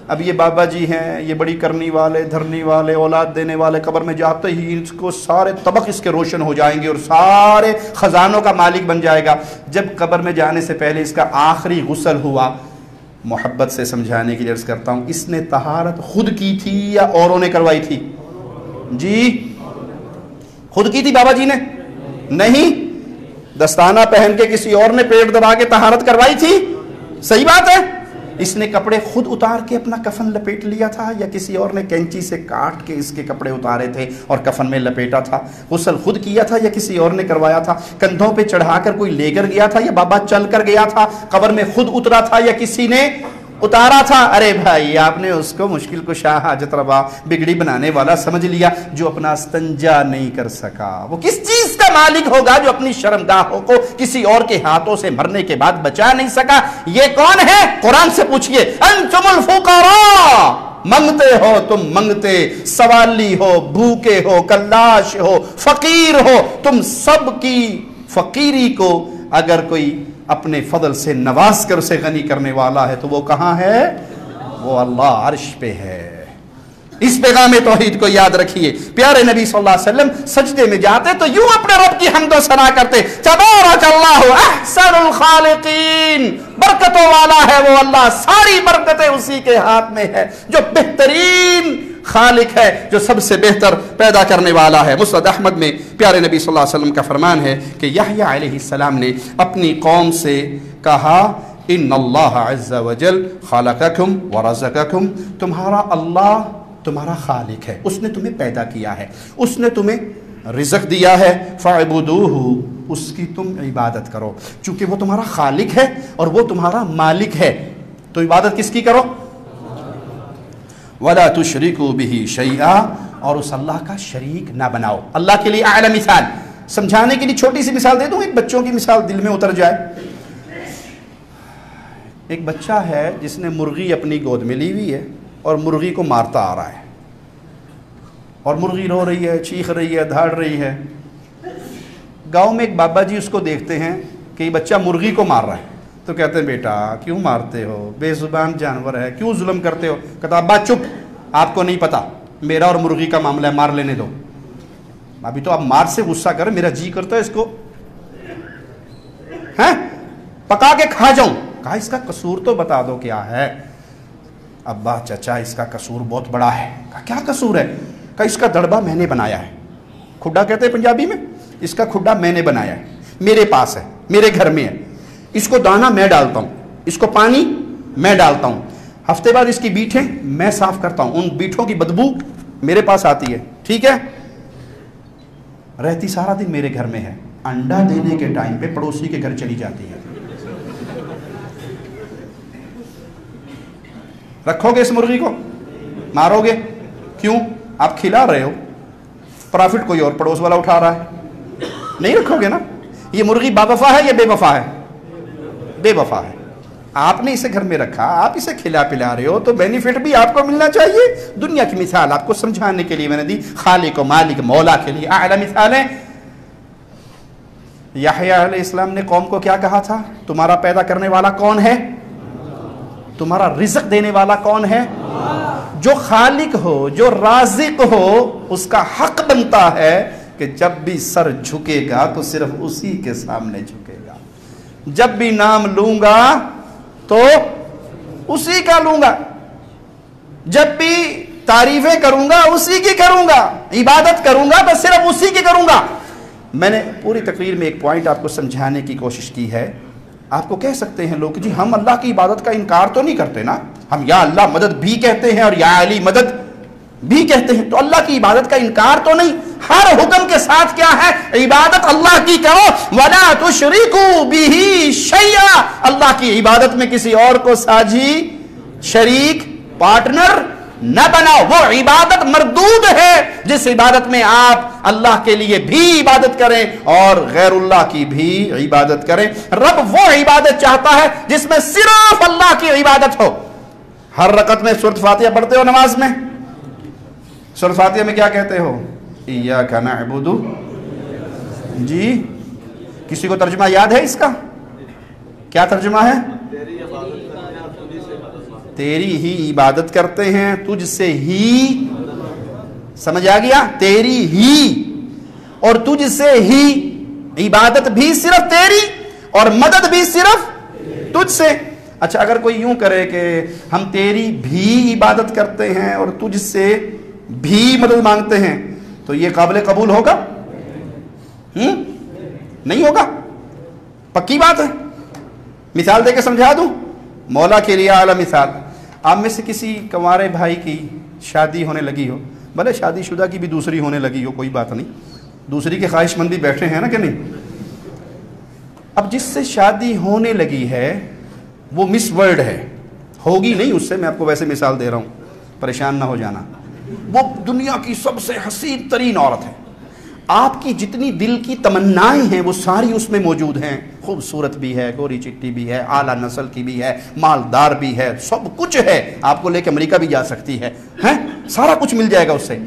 اب یہ بابا جی ہیں، یہ بڑی کرنی والے، دھرنی والے، اولاد دینے والے، قبر میں جاتے ہی اس کو سارے طبق اس کے روشن ہو جائیں گے اور سارے خزانوں کا مالک بن جائے گا۔ جب قبر میں جانے سے پہلے اس کا آخری غسل ہوا، محبت سے سمجھانے کے لیے عرض کرتا ہوں، اس نے طہارت خود کی تھی یا اوروں نے کروائی تھی؟ جی، خود کی تھی بابا جی نے؟ نہیں، دستانہ پہن کے کسی اور نے پیٹ دبا کے طہارت کروائی تھی؟ صحیح بات ہے۔ اس نے کپڑے خود اتار کے اپنا کفن لپیٹ لیا تھا یا کسی اور نے کینچی سے کاٹ کے اس کے کپڑے اتارے تھے اور کفن میں لپیٹا تھا؟ غسل خود کیا تھا یا کسی اور نے کروایا تھا؟ کندھوں پہ چڑھا کر کوئی لے کر گیا تھا یا بابا چل کر گیا تھا؟ قبر میں خود اترا تھا یا کسی نے اتارا تھا؟ ارے بھائی، آپ نے اس کو مشکل کشا، حاجت روا، بگڑی بنانے والا سمجھ لیا، جو اپنا استنجا نہیں کر سکا۔ وہ کس چیز کا مالک ہوگا جو اپنی شرمگاہوں کو کسی اور کے ہاتھوں سے مرنے کے بعد بچا نہیں سکا؟ یہ کون ہے؟ قرآن سے پوچھئے، انتم الفقراء، منگتے ہو تم، منگتے، سوالی ہو، بھوکے ہو، کلاش ہو، فقیر ہو، تم سب کی فقیری کو اگر کوئی اپنے فضل سے نواز کر اسے غنی کرنے والا ہے تو وہ کہاں ہے؟ وہ اللہ عرش پہ ہے۔ اس پیغام توحید کو یاد رکھیے۔ پیارے نبی صلی اللہ علیہ وسلم سجدے میں جاتے تو یوں اپنے رب کی حمد و ثنا کرتے، تبارک اللہ احسن الخالقین، برکتوں والا ہے وہ اللہ، ساری برکتیں اسی کے ہاتھ میں ہے، جو بہترین خالق ہے، جو سب سے بہتر پیدا کرنے والا ہے۔ مسند احمد میں پیارے نبی صلی اللہ علیہ وسلم کا فرمان ہے کہ یحییٰ علیہ السلام نے اپنی قوم سے کہا، ان اللہ عز وجل خلقکم ورزقکم، تمہارا اللہ تمہارا خالق ہے، اس نے تمہیں پیدا کیا ہے، اس نے تمہیں رزق دیا ہے، فاعبدوہ، اس کی تم عبادت کرو۔ چونکہ وہ تمہارا خالق ہے اور وہ تمہارا مالک ہے تو عبادت کس کی کرو؟ وَلَا تُشْرِكُوا بِهِ شَيْئًا، اور اس اللہ کا شریک نہ بناؤ۔ اللہ کے لیے اعلی مثال سمجھانے کے لیے چھوٹی سی مثال دے دوں، ایک بچوں کی مثال دل میں اتر جائے۔ ایک بچہ ہے جس نے مرغی اپنی گود میں لی ہوئی ہے اور مرغی کو مارتا آ رہا ہے، اور مرغی رو رہی ہے، چیخ رہی ہے، دھاڑ رہی ہے۔ گاؤں میں ایک بابا جی اس کو دیکھتے ہیں کہ یہ بچہ مرغی کو مار رہا ہے تو کہتے ہیں، بیٹا کیوں مارتے ہو، بے زبان جانور ہے، کیوں ظلم کرتے ہو؟ کہتا ابا چپ، آپ کو نہیں پتا، میرا اور مرغی کا معاملہ ہے، مار لینے دو۔ ابھی تو آپ مار سے غصہ کر، میرا جی کرتا ہے اس کو پکا کے کھا جاؤں۔ کہا اس کا قصور تو بتا دو کیا ہے۔ ابا چچا اس کا قصور بہت بڑا ہے۔ کہا کیا قصور ہے؟ کہا اس کا دڑبا میں نے بنایا ہے، کھڈا کہتے ہیں پنجابی میں، اس کا کھڈا میں نے بنایا ہے، میرے پاس ہے، میرے گھر میں ہے، اس کو دانا میں ڈالتا ہوں، اس کو پانی میں ڈالتا ہوں، ہفتے بعد اس کی بیٹھیں میں صاف کرتا ہوں، ان بیٹھوں کی بدبو میرے پاس آتی ہے، ٹھیک ہے، رہتی سارا دن میرے گھر میں ہے، انڈا دینے کے ٹائم پہ پڑوسی کے گھر چلی جاتی ہے۔ رکھو گے اس مرغی کو؟ مارو گے؟ کیوں؟ آپ کھلا رہے ہو، پرافٹ کوئی اور پڑوس والا اٹھا رہا ہے۔ نہیں رکھو گے نا. یہ مرغی باوفا ہے یا بے وفا ہے؟ بے وفا ہے. آپ نے اسے گھر میں رکھا, آپ اسے کھلا پلا رہے ہو, تو بینیفٹ بھی آپ کو ملنا چاہیے. دنیا کی مثال آپ کو سمجھانے کے لیے میں نے دی, خالق و مالک مولا کے لیے اعلیٰ مثال ہے. یحییٰ علیہ السلام نے قوم کو کیا کہا تھا؟ تمہارا پیدا کرنے والا کون ہے؟ تمہارا رزق دینے والا کون ہے؟ جو خالق ہو, جو رازق ہو, اس کا حق بنتا ہے کہ جب بھی سر جھکے گا تو صرف اسی کے سامنے جھکے گا. جب بھی نام لوں گا تو اسی کا لوں گا, جب بھی تعریفیں کروں گا اسی کی کروں گا, عبادت کروں گا تو صرف اسی کی کروں گا. میں نے پوری تقریر میں ایک پوائنٹ آپ کو سمجھانے کی کوشش کی ہے. آپ کو کہہ سکتے ہیں لوگ جی ہم اللہ کی عبادت کا انکار تو نہیں کرتے نا, ہم یا اللہ مدد بھی کہتے ہیں اور یا علی مدد بھی کہتے ہیں, تو اللہ کی عبادت کا انکار تو نہیں. ہر حکم کے ساتھ کیا ہے؟ عبادت اللہ کی کرو. وَلَا تُشْرِكُوا بِهِ شَيْئًا, اللہ کی عبادت میں کسی اور کو ساجی, شریک, پارٹنر نہ بناؤ. وہ عبادت مردود ہے جس عبادت میں آپ اللہ کے لیے بھی عبادت کریں اور غیر اللہ کی بھی عبادت کریں. رب وہ عبادت چاہتا ہے جس میں صرف اللہ کی عبادت ہو. ہر رکعت میں سورۃ فاتحہ پڑھتے ہو نماز میں, سورۃ فاتحہ میں کیا کہتے ہو؟ ایاک نعبد. جی کسی کو ترجمہ یاد ہے اس کا؟ کیا ترجمہ ہے؟ تیری ہی عبادت کرتے ہیں, تجھ سے ہی. سمجھ آ گیا؟ تیری ہی اور تجھ سے ہی. عبادت بھی صرف تیری اور مدد بھی صرف تجھ سے. اچھا اگر کوئی یوں کرے کہ ہم تیری بھی عبادت کرتے ہیں اور تجھ سے بھی مدد مانگتے ہیں, تو یہ قابل قبول ہوگا؟ نہیں ہوگا. پکی بات ہے. مثال دے کے سمجھا دوں مولا کے لیے اعلیٰ مثال. آپ میں سے کسی کنوارے بھائی کی شادی ہونے لگی ہو, بھلے شادی شدہ کی بھی دوسری ہونے لگی ہو, کوئی بات نہیں, دوسری کے خواہش مند بھی بیٹھے ہیں نا کہ نہیں. اب جس سے شادی ہونے لگی ہے وہ مس ورلڈ ہے, ہوگی نہیں اس سے, میں آپ کو ویسے مثال دے رہا ہوں, پریشان نہ ہو جانا. وہ دنیا کی سب سے حسین ترین عورت ہے. آپ کی جتنی دل کی تمنائیں ہیں وہ ساری اس میں موجود ہیں. خوبصورت بھی ہے, گوری چٹی بھی ہے, اعلیٰ نسل کی بھی ہے, مالدار بھی ہے, سب کچھ ہے. آپ کو لے کے امریکہ بھی جا سکتی ہے, سارا کچھ مل جائے گا اس سے.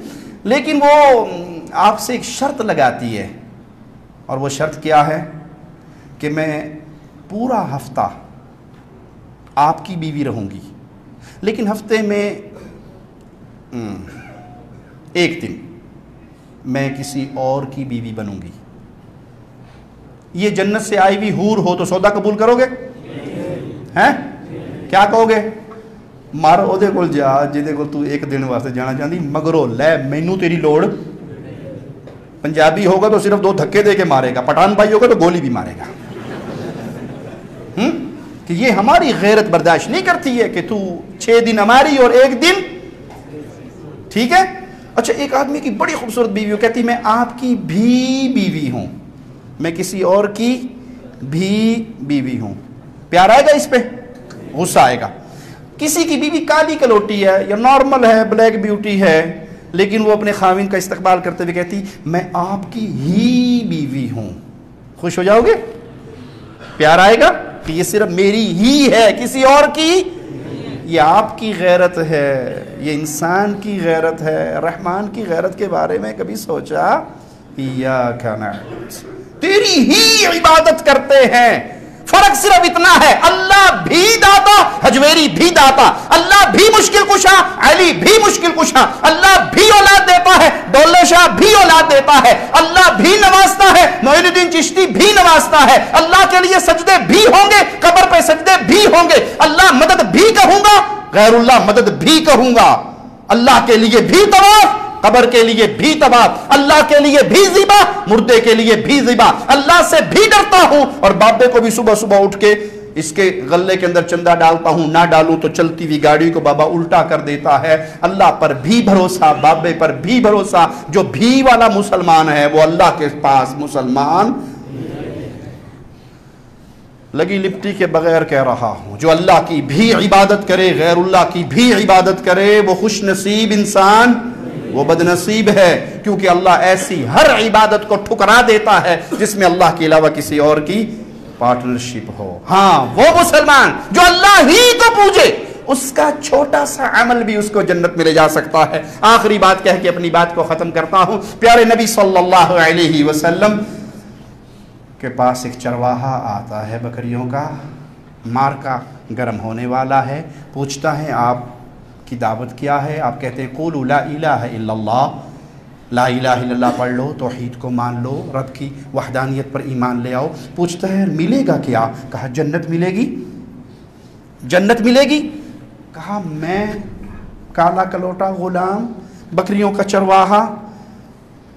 لیکن وہ آپ سے ایک شرط لگاتی ہے, اور وہ شرط کیا ہے کہ میں پورا ہفتہ آپ کی بیوی رہوں گی, لیکن ہفتے میں ایک دن میں کسی اور کی بیوی بنوں گی. یہ جنت سے آئی ہوئی حور ہو تو سودا قبول کرو گے؟ ہیں کیا کہو گے؟ مار او دے کول جا جہدے کول تو ایک دن واسطے جانا چاہتی, مگرو لے مینوں تیری لوڑ. پنجابی ہوگا تو صرف 2 دھکے دے کے مارے گا, پٹھان بھائی ہوگا تو گولی بھی مارے گا. کہ یہ ہماری غیرت برداشت نہیں کرتی ہے کہ تو 6 دن ہماری اور 1 دن ٹھیک ہے. اچھا ایک آدمی کی بڑی خوبصورت بیوی ہو, کہتی میں آپ کی بھی بیوی ہوں, میں کسی اور کی بھی بیوی ہوں. پیار آئے گا اس پہ؟ غصہ آئے گا. کسی کی بیوی کالی کلوٹی ہے یا نارمل ہے, بلیک بیوٹی ہے, لیکن وہ اپنے خاوند کا استقبال کرتے ہوئے کہتی میں آپ کی ہی بیوی ہوں. خوش ہو جاؤ گے؟ پیار آئے گا کہ یہ صرف میری ہی ہے, کسی اور کی. یہ آپ کی غیرت ہے, یہ انسان کی غیرت ہے. رحمان کی غیرت کے بارے میں کبھی سوچا؟ ایاک نعبد, تیری ہی عبادت کرتے ہیں. فرق صرف اتنا ہے, اللہ بھی داتا, حجویری بھی داتا, اللہ بھی مشکل کشا, علی بھی مشکل کشا, اللہ بھی اولاد دیتا ہے, دولہ شاہ بھی اولاد دیتا ہے, اللہ بھی نوازتا ہے, معین الدین چشتی بھی نوازتا ہے. اللہ کے لیے سجدے بھی ہوں گے, قبر پہ سجدے بھی ہوں گے. اللہ مدد بھی کہوں گا, غیر اللہ مدد بھی کہوں گا. اللہ کے لیے بھی طواف, قبر کے لیے بھی طواف, اللہ کے لیے بھی ذبح, مردے کے لیے بھی ذبح. اللہ سے بھی ڈرتا ہوں, اور بابے کو بھی صبح صبح اٹھ کے اس کے غلے کے اندر چندہ ڈالتا ہوں, نہ ڈالوں تو چلتی ہوئی گاڑی کو بابا الٹا کر دیتا ہے. اللہ پر بھی بھروسہ, بابے پر بھی بھروسہ. جو بھی والا مسلمان ہے وہ اللہ کے پاس مسلمان. لگی لپٹی کے بغیر کہہ رہا ہوں, جو اللہ کی بھی عبادت کرے, غیر اللہ کی بھی عبادت کرے, وہ خوش نصیب انسان, وہ بدنصیب ہے، کیونکہ اللہ ایسی ہر عبادت کو ٹھکرا دیتا ہے جس میں اللہ کے علاوہ کسی اور کی پارٹنرشپ ہو۔ ہاں وہ مسلمان جو اللہ ہی کو پوجے، اس کا چھوٹا سا عمل بھی اس کو جنت میں لے جا سکتا ہے۔ آخری بات کہہ کے اپنی بات کو ختم کرتا ہوں۔ پیارے نبی صلی اللہ علیہ وسلم کے پاس ایک چرواہا آتا ہے بکریوں کا، مارکا گرم ہونے والا ہے، پوچھتا ہے آپ کی دعوت کیا ہے؟ آپ کہتے ہیں قولوا لا الہ الا اللہ، لا الہ الا اللہ پڑھ لو، توحید کو مان لو، رب کی وحدانیت پر ایمان لے آؤ۔ پوچھتا ہے ملے گا کیا؟ کہا جنت ملے گی، جنت ملے گی۔ کہا میں کالا کلوٹا غلام، بکریوں کا چرواہا،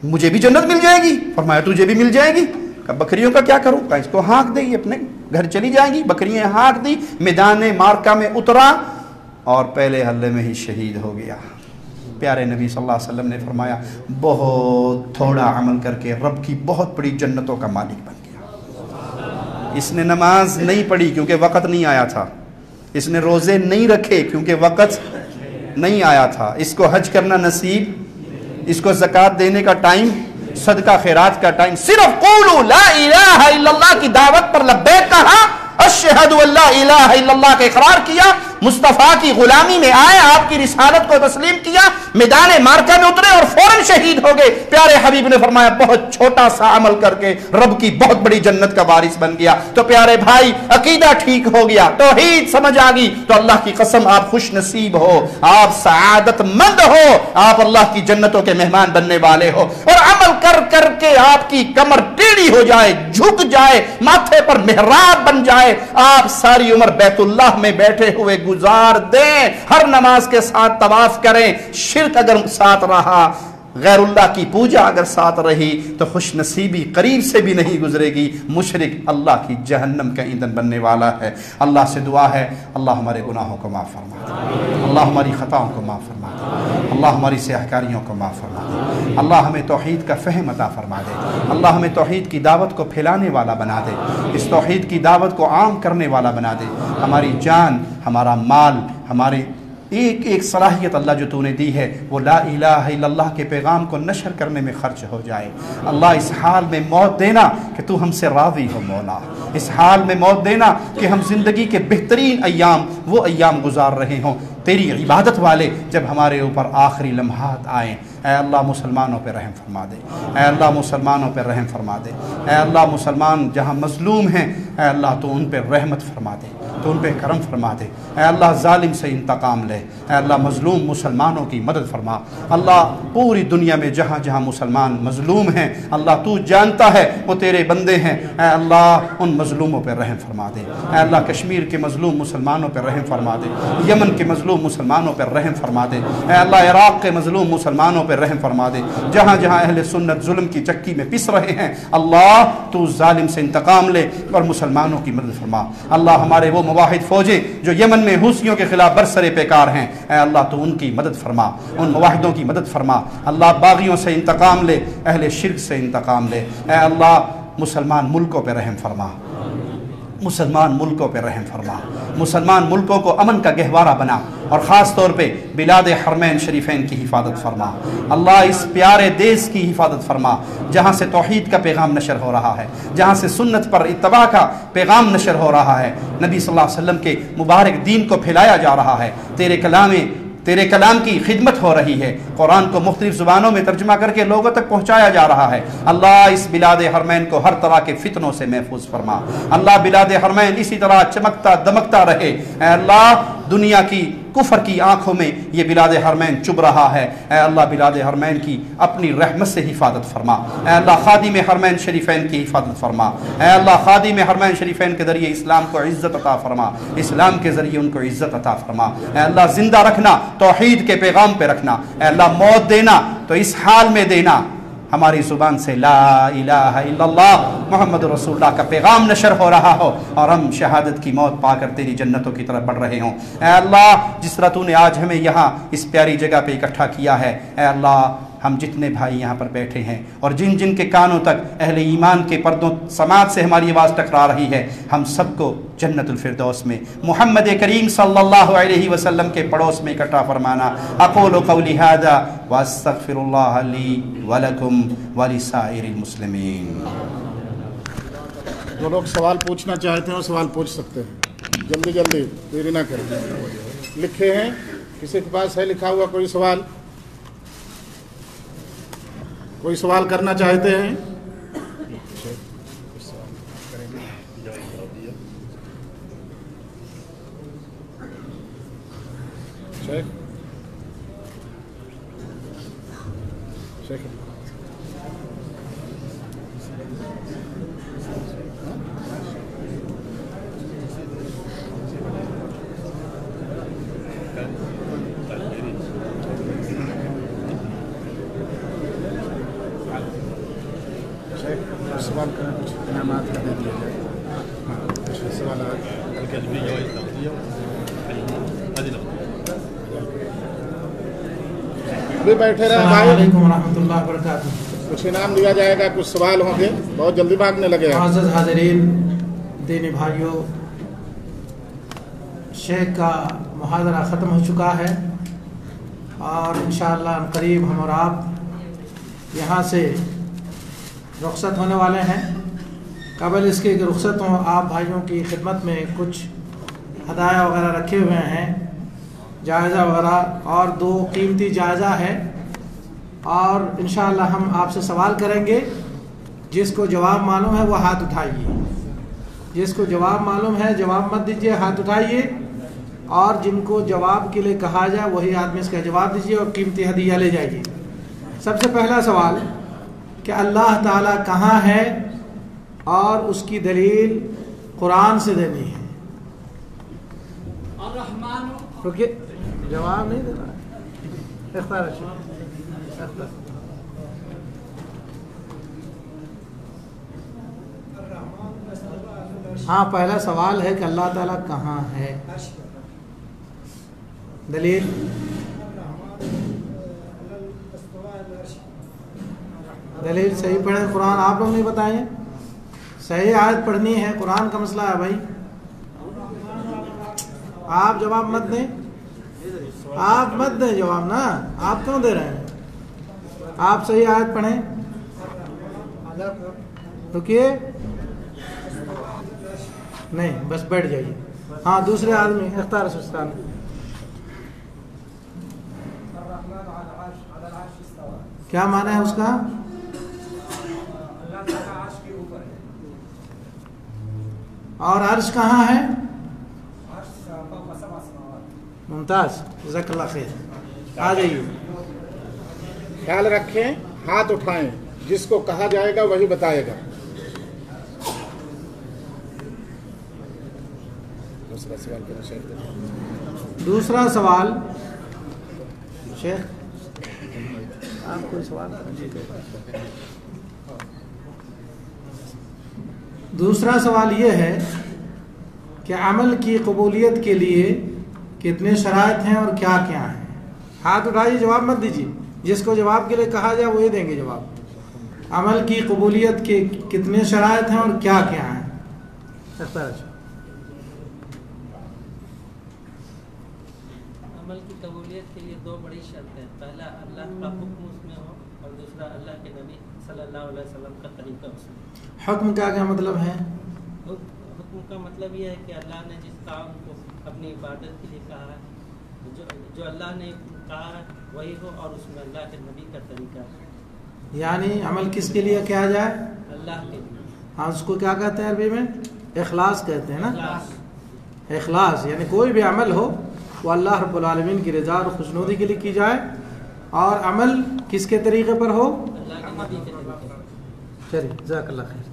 مجھے بھی جنت مل جائے گی؟ فرمایا تجھے بھی مل جائے گی۔ کہا بکریوں کا کیا کروں؟ کہا اس کو ہانک دے، اپنے گھر چلی جائیں گی۔ بکریاں ہانک دی، میدان مارکا میں اترا اور پہلے حملے میں ہی شہید ہو گیا۔ پیارے نبی صلی اللہ علیہ وسلم نے فرمایا بہت تھوڑا عمل کر کے رب کی بہت بڑی جنتوں کا مالک بن گیا۔ اس نے نماز نہیں پڑھی کیونکہ وقت نہیں آیا تھا، اس نے روزے نہیں رکھے کیونکہ وقت نہیں آیا تھا، اس کو حج کرنا نصیب، اس کو زکوٰۃ دینے کا ٹائم، صدقہ خیرات کا ٹائم، صرف قولوا لا الہ الا اللہ کی دعوت پر لبیک کہا، اشہد ان لا الہ الا اللہ کا اقرار کیا، مصطفیٰ کی غلامی میں آئے، آپ کی رسالت کو تسلیم کیا، میدان مارکا میں اترے اور فوراً شہید ہو گئے۔ پیارے حبیب نے فرمایا بہت چھوٹا سا عمل کر کے رب کی بہت بڑی جنت کا وارث بن گیا۔ تو پیارے بھائی عقیدہ ٹھیک ہو گیا، توحید سمجھ آ گئی، تو اللہ کی قسم آپ خوش نصیب ہو، آپ سعادت مند ہو، آپ اللہ کی جنتوں کے مہمان بننے والے ہو۔ اور عمل کر کر کے آپ کی کمر ٹیڑھی ہو جائے، جھک جائے، ماتھے پر محراب بن جائے، آپ ساری عمر بیت اللہ میں بیٹھے ہوئے گزار دیں، ہر نماز کے ساتھ طواف کریں، شرک اگر ساتھ رہا، غیر اللہ کی پوجا اگر ساتھ رہی تو خوش نصیبی قریب سے بھی نہیں گزرے گی، مشرک اللہ کی جہنم کا ایندھن بننے والا ہے۔ اللہ سے دعا ہے اللہ ہمارے گناہوں کو معاف فرما دے، اللہ ہماری خطاؤں کو معاف فرما دے، اللہ ہماری سیاہکاریوں کو معاف فرما دے، اللہ ہمیں توحید کا فہم عطا فرما دے، اللہ ہمیں توحید کی دعوت کو پھیلانے والا بنا دے، اس توحید کی دعوت کو عام کرنے والا بنا دے۔ ہماری جان، ہمارا مال، ہمارے ایک ایک صلاحیت اللہ جو تو نے دی ہے وہ لا الہ الا اللہ کے پیغام کو نشر کرنے میں خرچ ہو جائے۔ اللہ اس حال میں موت دینا کہ تو ہم سے راضی ہو مولا، اس حال میں موت دینا کہ ہم زندگی کے بہترین ایام وہ ایام گزار رہے ہوں تیری عبادت والے، جب ہمارے اوپر آخری لمحات آئیں۔ اے اللہ مسلمانوں پہ رحم فرما دے، اے اللہ مسلمانوں پہ رحم فرما دے، اے اللہ مسلمان جہاں مظلوم ہیں اے اللہ تو ان پہ رحمت فرما دے، تو ان پہ کرم فرما دے، اے اللہ ظالم سے انتقام لے، اے اللہ مظلوم مسلمانوں کی مدد فرما۔ اللہ پوری دنیا میں جہاں جہاں مسلمان مظلوم ہیں اللہ تو جانتا ہے، وہ تیرے بندے ہیں، اے اللہ ان مظلوموں پہ رحم فرما دے، اے اللہ کشمیر کے مظلوم مسلمانوں پہ رحم فرما دے، یمن کے مظلوم مسلمانوں پہ رحم فرما دے، اے اللہ عراق کے مظلوم مسلمانوں پہ رحم فرما دے، جہاں جہاں اہل سنت ظلم کی چکی میں پس رہے ہیں اللہ تو ظالم سے انتقام لے اور مسلمانوں کی مدد فرما۔ اللہ ہمارے وہ مواحد فوجیں جو یمن میں حوثیوں کے خلاف برسر پیکار ہیں اے اللہ تو ان کی مدد فرما، ان مواحدوں کی مدد فرما۔ اللہ باغیوں سے انتقام لے، اہل شرک سے انتقام لے، اے اللہ مسلمان ملکوں پہ رحم فرما، مسلمان ملکوں پہ رحم فرما، مسلمان ملکوں کو امن کا گہوارہ بنا، اور خاص طور پہ بلاد حرمین شریفین کی حفاظت فرما۔ اللہ اس پیارے دیس کی حفاظت فرما جہاں سے توحید کا پیغام نشر ہو رہا ہے، جہاں سے سنت پر اتباع کا پیغام نشر ہو رہا ہے، نبی صلی اللہ علیہ وسلم کے مبارک دین کو پھیلایا جا رہا ہے، تیرے کلام کی خدمت ہو رہی ہے، قرآن کو مختلف زبانوں میں ترجمہ کر کے لوگوں تک پہنچایا جا رہا ہے۔ اللہ اس بلاد حرمین کو ہر طرح کے فتنوں سے محفوظ فرما۔ اللہ بلاد حرمین اسی طرح چمکتا دمکتا رہے۔ اے اللہ دنیا کی کفر کی آنکھوں میں یہ بلاد حرمین چبھ رہا ہے، اے اللہ بلاد حرمین کی اپنی رحمت سے حفاظت فرما۔ اے اللہ خادم حرمین شریفین کی حفاظت فرما۔ اے اللہ خادم حرمین شریفین کے ذریعے اسلام کو عزت عطا فرما، اسلام کے ذریعے ان کو عزت عطا فرما۔ اے اللہ زندہ رکھنا، توحید کے پیغام پہ رکھنا۔ اے اللہ موت دینا تو اس حال میں دینا ہماری زبان سے لا الہ الا اللہ محمد رسول اللہ کا پیغام نشر ہو رہا ہو اور ہم شہادت کی موت پا کر تیری جنتوں کی طرف بڑھ رہے ہوں۔ اے اللہ جس طرح تو نے آج ہمیں یہاں اس پیاری جگہ پہ اکٹھا کیا ہے، اے اللہ ہم جتنے بھائی یہاں پر بیٹھے ہیں اور جن جن کے کانوں تک اہل ایمان کے پردوں سماعت سے ہماری آواز ٹکرا رہی ہے، ہم سب کو جنت الفردوس میں محمد کریم صلی اللہ علیہ وسلم کے پڑوس میں اکٹھا فرمانا۔ اقول قولی ھذا واستغفر اللہ لی ولکم ولسائر المسلمین۔ جو لوگ سوال پوچھنا چاہتے ہیں وہ سوال پوچھ سکتے ہیں، جلدی جلدی دیری نہ کریں۔ لکھے ہیں، کسی کے پاس ہے لکھا ہوا کوئی سوال؟ کوئی سوال کرنا چاہتے ہیں؟ شیخ سوال کریں، کچھ انعامات کا دے دیا جائے۔ کچھ سوالات بھی بیٹھے رہے السلام علیکم ورحمۃ اللہ وبرکاتہ۔ کچھ انعام دیا جائے گا، کچھ سوال ہوں گے، بہت جلدی بھاگنے لگے ہیں۔ معزز حاضرین، دینی بھائیوں، شیخ کا محاضرہ ختم ہو چکا ہے اور انشاءاللہ قریب ہم اور آپ یہاں سے رخصت ہونے والے ہیں۔ قبل اس کے کہ رخصت ہوں، آپ بھائیوں کی خدمت میں کچھ ہدایہ وغیرہ رکھے ہوئے ہیں، جائزہ وغیرہ، اور 2 قیمتی جائزہ ہے، اور انشاءاللہ ہم آپ سے سوال کریں گے۔ جس کو جواب معلوم ہے وہ ہاتھ اٹھائیے، جس کو جواب معلوم ہے جواب مت دیجیے، ہاتھ اٹھائیے، اور جن کو جواب کے لیے کہا جائے وہی آدمی اس کا جواب دیجیے اور قیمتی ہدیہ لے جائیے۔ سب سے پہلا سوال کہ اللہ تعالیٰ کہاں ہے اور اس کی دلیل قرآن سے دینی ہے۔ رکیے، جواب نہیں دینا، اختیار ہے۔ ہاں، پہلا سوال ہے کہ اللہ تعالیٰ کہاں ہے، دلیل۔ دلیل صحیح پڑھیں، قرآن آپ لوگ نہیں بتائیں، صحیح آیت پڑھنی ہے، قرآن کا مسئلہ ہے بھائی۔ آپ جواب مت دیں، آپ مت دیں جواب، نا آپ کیوں دے رہے ہیں؟ آپ صحیح آیت پڑھیں۔ رکیے، نہیں بس بیٹھ جائیے۔ ہاں، دوسرے آدمی اختیار سستان۔ کیا معنی ہے اس کا؟ اور عرش کہاں ہے؟ ممتاز، جزاک اللہ خیر، آ جائیے۔ خیال رکھیں، ہاتھ اٹھائیں، جس کو کہا جائے گا وہی بتائے گا۔ دوسرا سوال کریں شیخ۔ دوسرا سوال، شیخ آپ کوئی سوال کریں؟ دوسرا سوال یہ ہے کہ عمل کی قبولیت کے لیے کتنے شرائط ہیں اور کیا کیا ہیں؟ ہاتھ اٹھائیے، جواب مت دیجیے، جس کو جواب کے لیے کہا جائے وہی دیں گے جواب۔ عمل کی قبولیت کے کتنے شرائط ہیں اور کیا کیا ہیں؟ عمل کی قبولیت کے لیے 2 بڑی شرطیں، پہلا اللہ کا حکم اس میں ہو اور دوسرا اللہ کے نبی صلی اللہ علیہ وسلم کا طریقہ اس میں۔ حکم کا کیا مطلب ہے؟ حکم کا مطلب یہ ہے کہ اللہ نے جس کام کو اپنی عبادت کے لیے کہا ہے، جو اللہ نے کہا ہے وہی ہو، اور اس میں اللہ کے نبی کا طریقہ ہے۔ یعنی عمل کس کے لیے کیا جائے؟ اللہ کے لیے۔ ہاں، اس کو کیا کہتے ہیں عربی میں؟ اخلاص کہتے ہیں نا۔ اخلاص۔ اخلاص یعنی کوئی بھی عمل ہو وہ اللہ رب العالمین کی رضا اور خوشنودی کے لیے کی جائے، اور عمل کس کے طریقے پر ہو؟ اللہ کے نبی کے طریقے پر۔ چلیے، جزاک اللہ خیر۔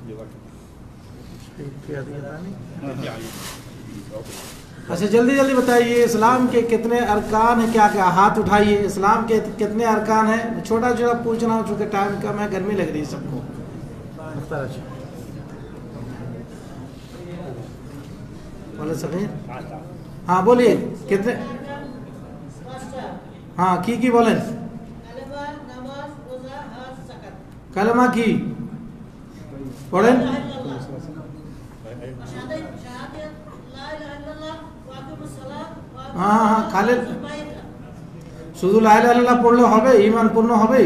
اچھا، جلدی جلدی بتائیے، اسلام کے کتنے ارکان ہیں؟ کیا کیا؟ ہاتھ اٹھائیے۔ اسلام کے کتنے ارکان ہیں؟ چھوٹا چھوٹا پوچھنا ہو چونکہ ٹائم کم ہے، گرمی لگ رہی ہے سب کو۔ بولے صغیر، ہاں بولیے، کتنے؟ ہاں کی بولیں۔ کلمہ کی پڑھیں. হ্যাঁ হ্যাঁ খালে শুধু লা ইলাহা ইল্লাল্লাহ পড়লে হবে? ঈমান পূর্ণ হবে?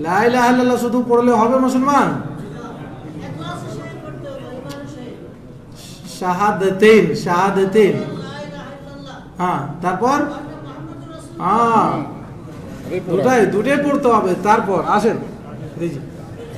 লা ইলাহা ইল্লাল্লাহ শুধু পড়লে হবে মুসলমান? শাহাদাতাইন, শাহাদাতাইন, হ্যাঁ তারপর হ্যাঁ দুটাই পড়তে হবে। তারপর আসেন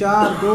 4, 2,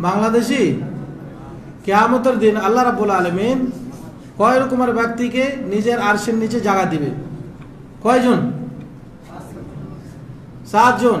বাংলাদেশি কিয়ামতের দিন আল্লাহ রাব্বুল আলামিন কয় রকমের ব্যক্তিকে নিজের আরশের নিচে জায়গা দিবে? কয়জন? 7 জন।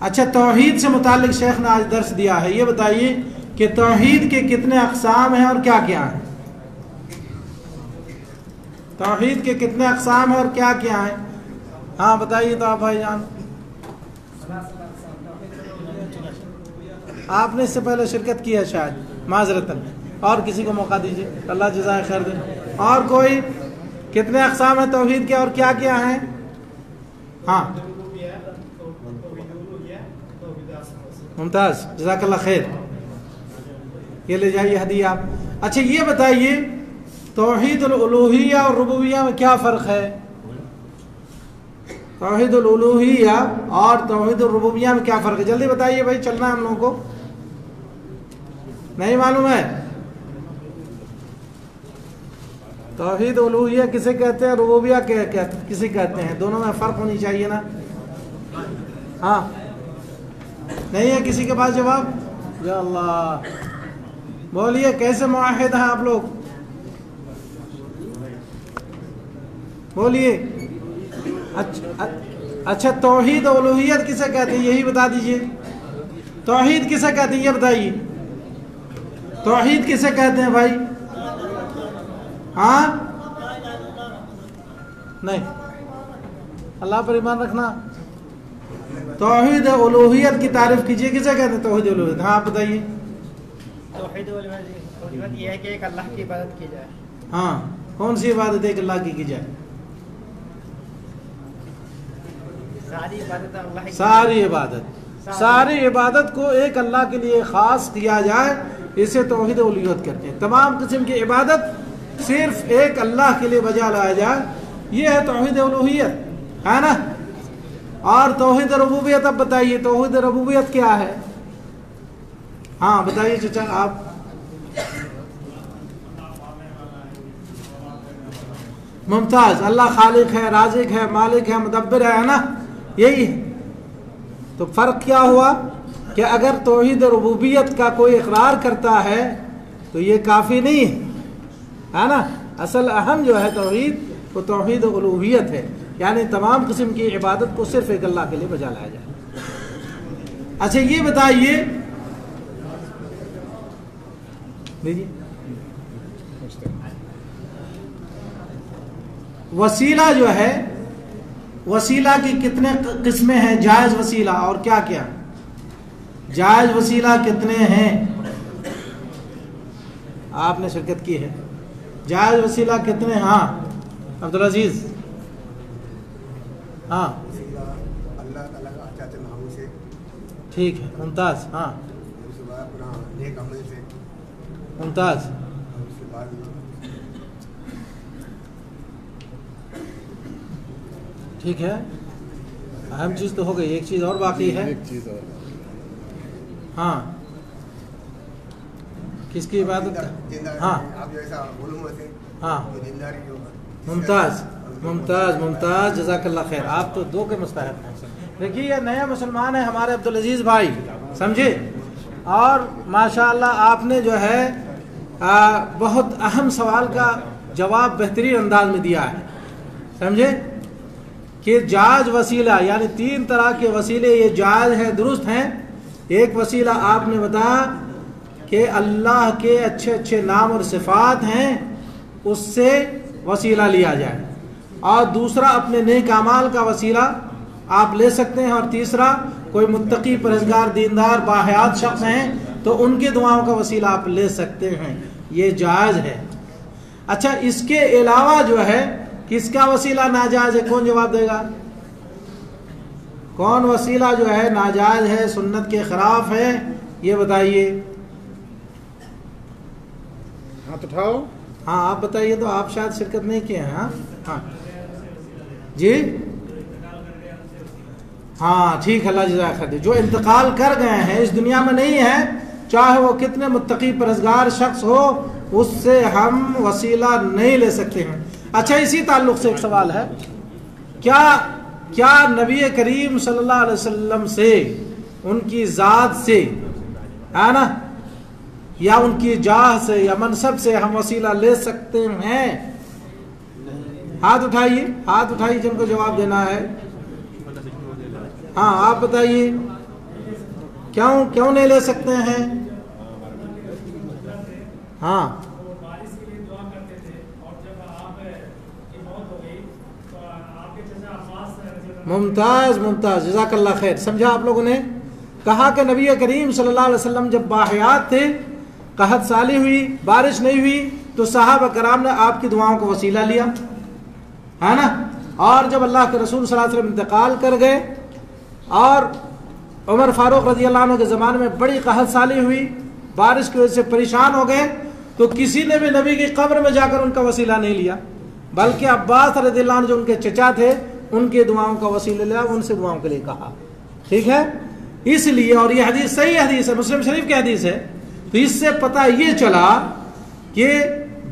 اچھا توحید سے متعلق شیخ نے آج درس دیا ہے، یہ بتائیے کہ توحید کے کتنے اقسام ہیں اور کیا کیا ہیں؟ توحید کے کتنے اقسام ہیں اور کیا کیا ہیں؟ ہاں بتائیے تو آپ بھائی جان، آپ نے اس سے پہلے شرکت کی ہے شاید، معذرتاً، اور کسی کو موقع دیجیے، اللہ جزائے خیر دے۔ اور کوئی؟ کتنے اقسام ہیں توحید کے اور کیا کیا ہیں؟ ہاں ممتاز، جزاک اللہ خیر، یہ لے جائیے ہدیہ آپ۔ اچھا یہ بتائیے توحید الالوہیہ اور ربوبیہ میں کیا فرق ہے؟ توحید الالوہیہ اور توحید الربوبیہ میں کیا فرق ہے؟ جلدی بتائیے بھائی، چلنا ہے ہم لوگوں کو، نہیں معلوم ہے؟ توحید الوہیہ کسے کہتے ہیں، ربوبیہ کسے کہتے ہیں؟ دونوں میں فرق ہونی چاہیے نا۔ ہاں نہیں ہے کسی کے پاس جواب؟ یا اللہ، بولیے کیسے موحد ہیں آپ لوگ؟ بولیے۔ اچھا توحید الوہیت کسے کہتے ہیں یہی بتا دیجئے، توحید کسے کہتے ہیں یہ بتائیے، توحید کسے کہتے ہیں بھائی؟ ہاں نہیں، اللہ پر ایمان رکھنا۔ توحید الوہیت کی تعریف کیجئے، کسے کہتے ہیں توحید الوہیت؟ ہاں آپ بتائیے۔ توحید الوہیت یہ ہے کہ ایک اللہ کی عبادت کی جائے۔ ہاں کون سی عبادت ایک اللہ کی جائے؟ ساری عبادت اللہ کی، ساری عبادت کو ایک اللہ کے لیے خاص کیا جائے، اسے توحید الوہیت کہتے ہیں۔ تمام قسم کی عبادت صرف ایک اللہ کے لیے بجا لایا جائے، یہ ہے توحید الوہیت، ہے نا؟ اور توحید ربوبیت اب بتائیے، توحید ربوبیت کیا ہے؟ ہاں بتائیے چچا آپ۔ ممتاز، اللہ خالق ہے، رازق ہے، مالک ہے، مدبر ہے نا، یہی ہے۔ تو فرق کیا ہوا کہ اگر توحید ربوبیت کا کوئی اقرار کرتا ہے تو یہ کافی نہیں ہے نا، اصل اہم جو ہے توحید وہ توحید الوہیت ہے، یعنی تمام قسم کی عبادت کو صرف ایک اللہ کے لیے بجا لایا جائے۔ اچھا یہ بتائیے، وسیلہ جو ہے، وسیلہ کی کتنے قسمیں ہیں؟ جائز وسیلہ اور کیا کیا؟ جائز وسیلہ کتنے ہیں؟ آپ نے شرکت کی ہے، جائز وسیلہ کتنے؟ ہاں عبدالعزیز، ہاں اللہ تعالیٰ کا اچھے ناموں سے، ٹھیک ہے ممتاز، ہاں اپنا نیک عمل سے، ممتاز، اس کے بعد ٹھیک ہے، اہم چیز تو ہو گئی، ایک چیز اور باقی ہے۔ ایک چیز اور، ہاں کس کی عبادت؟ ہاں آپ جیسا علوم سے، ہاں تو دینداری جو ممتاز ممتاز ممتاز، جزاک اللہ خیر، آپ تو دو کے مستحق ہیں۔ دیکھیے یہ نیا مسلمان ہے ہمارے عبدالعزیز بھائی، سمجھے، اور ماشاءاللہ آپ نے جو ہے بہت اہم سوال کا جواب بہترین انداز میں دیا ہے، سمجھے کہ جائز وسیلہ یعنی تین طرح کے وسیلے یہ جائز ہیں، درست ہیں۔ ایک وسیلہ آپ نے بتایا کہ اللہ کے اچھے اچھے نام اور صفات ہیں، اس سے وسیلہ لیا جائے، اور دوسرا اپنے نیک اعمال کا وسیلہ آپ لے سکتے ہیں، اور تیسرا کوئی متقی پرہیزگار دیندار باحیات شخص ہیں تو ان کے دعاؤں کا وسیلہ آپ لے سکتے ہیں، یہ جائز ہے۔ اچھا اس کے علاوہ جو ہے کس کا وسیلہ ناجائز ہے؟ کون جواب دے گا؟ کون وسیلہ جو ہے ناجائز ہے، سنت کے خلاف ہے، یہ بتائیے۔ ہاتھ اٹھاؤ۔ ہاں آپ بتائیے، تو آپ شاید شرکت نہیں کیے ہیں۔ ہاں ہاں جی ہاں ٹھیک ہے، اللہ جزائے خیر۔ جو انتقال کر گئے ہیں، اس دنیا میں نہیں ہے، چاہے وہ کتنے متقی پرہیزگار شخص ہو، اس سے ہم وسیلہ نہیں لے سکتے ہیں۔ اچھا اسی تعلق سے ایک سوال ہے، کیا نبی کریم صلی اللہ علیہ وسلم سے، ان کی ذات سے، ہے نا، یا ان کی جاہ سے یا منصب سے ہم وسیلہ لے سکتے ہیں؟ ہاتھ اٹھائیے، ہاتھ اٹھائیے جن کو جواب دینا ہے۔ ہاں آپ بتائیے کیوں نہیں لے سکتے ہیں؟ ہاں ممتاز ممتاز، جزاک اللہ خیر. سمجھا آپ لوگوں نے؟ کہا کہ نبی کریم صلی اللہ علیہ وسلم جب باحیات تھے، قحط سالی ہوئی، بارش نہیں ہوئی، تو صحابہ کرام نے آپ کی دعاؤں کو وسیلہ لیا ہے نا. اور جب اللہ کے رسول صلی اللہ علیہ وسلم انتقال کر گئے اور عمر فاروق رضی اللہ عنہ کے زمانے میں بڑی قحط سالی ہوئی، بارش کی وجہ سے پریشان ہو گئے، تو کسی نے بھی نبی کی قبر میں جا کر ان کا وسیلہ نہیں لیا، بلکہ عباس رضی اللہ عنہ جو ان کے چچا تھے ان کے دعاؤں کا وسیلہ لیا، ان سے دعاؤں کے لیے کہا. ٹھیک ہے، اس لیے، اور یہ حدیث صحیح حدیث ہے، مسلم شریف کی حدیث ہے، تو اس سے پتہ یہ چلا کہ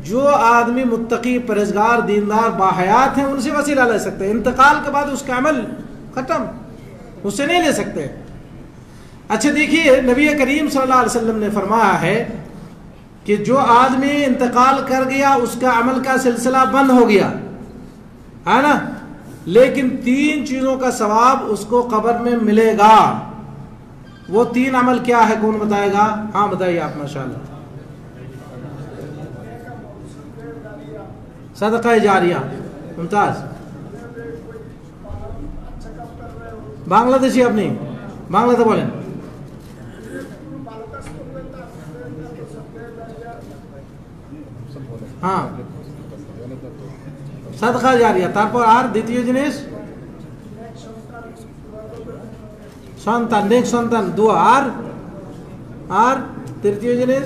جو آدمی متقی، پرہیزگار، دیندار، باحیات ہیں، ان سے وسیلہ لے سکتے ہیں. انتقال کے بعد اس کا عمل ختم، اس سے نہیں لے سکتے. اچھا دیکھیے، نبی کریم صلی اللہ علیہ وسلم نے فرمایا ہے کہ جو آدمی انتقال کر گیا اس کا عمل کا سلسلہ بند ہو گیا ہے نا، لیکن 3 چیزوں کا ثواب اس کو قبر میں ملے گا. وہ 3 عمل کیا ہے؟ کون بتائے گا؟ ہاں بتائیے آپ. ماشاءاللہ. صدقہ جاریہ. ممتاز. بنگلہ دیشی اپنی বাংলাতে বলেন. হ্যাঁ, সাদকা জারিয়া. তারপর আর দ্বিতীয় জিনিস সন্তান, নেক্সট সন্তান, দোয়া. আর তৃতীয় জিনিস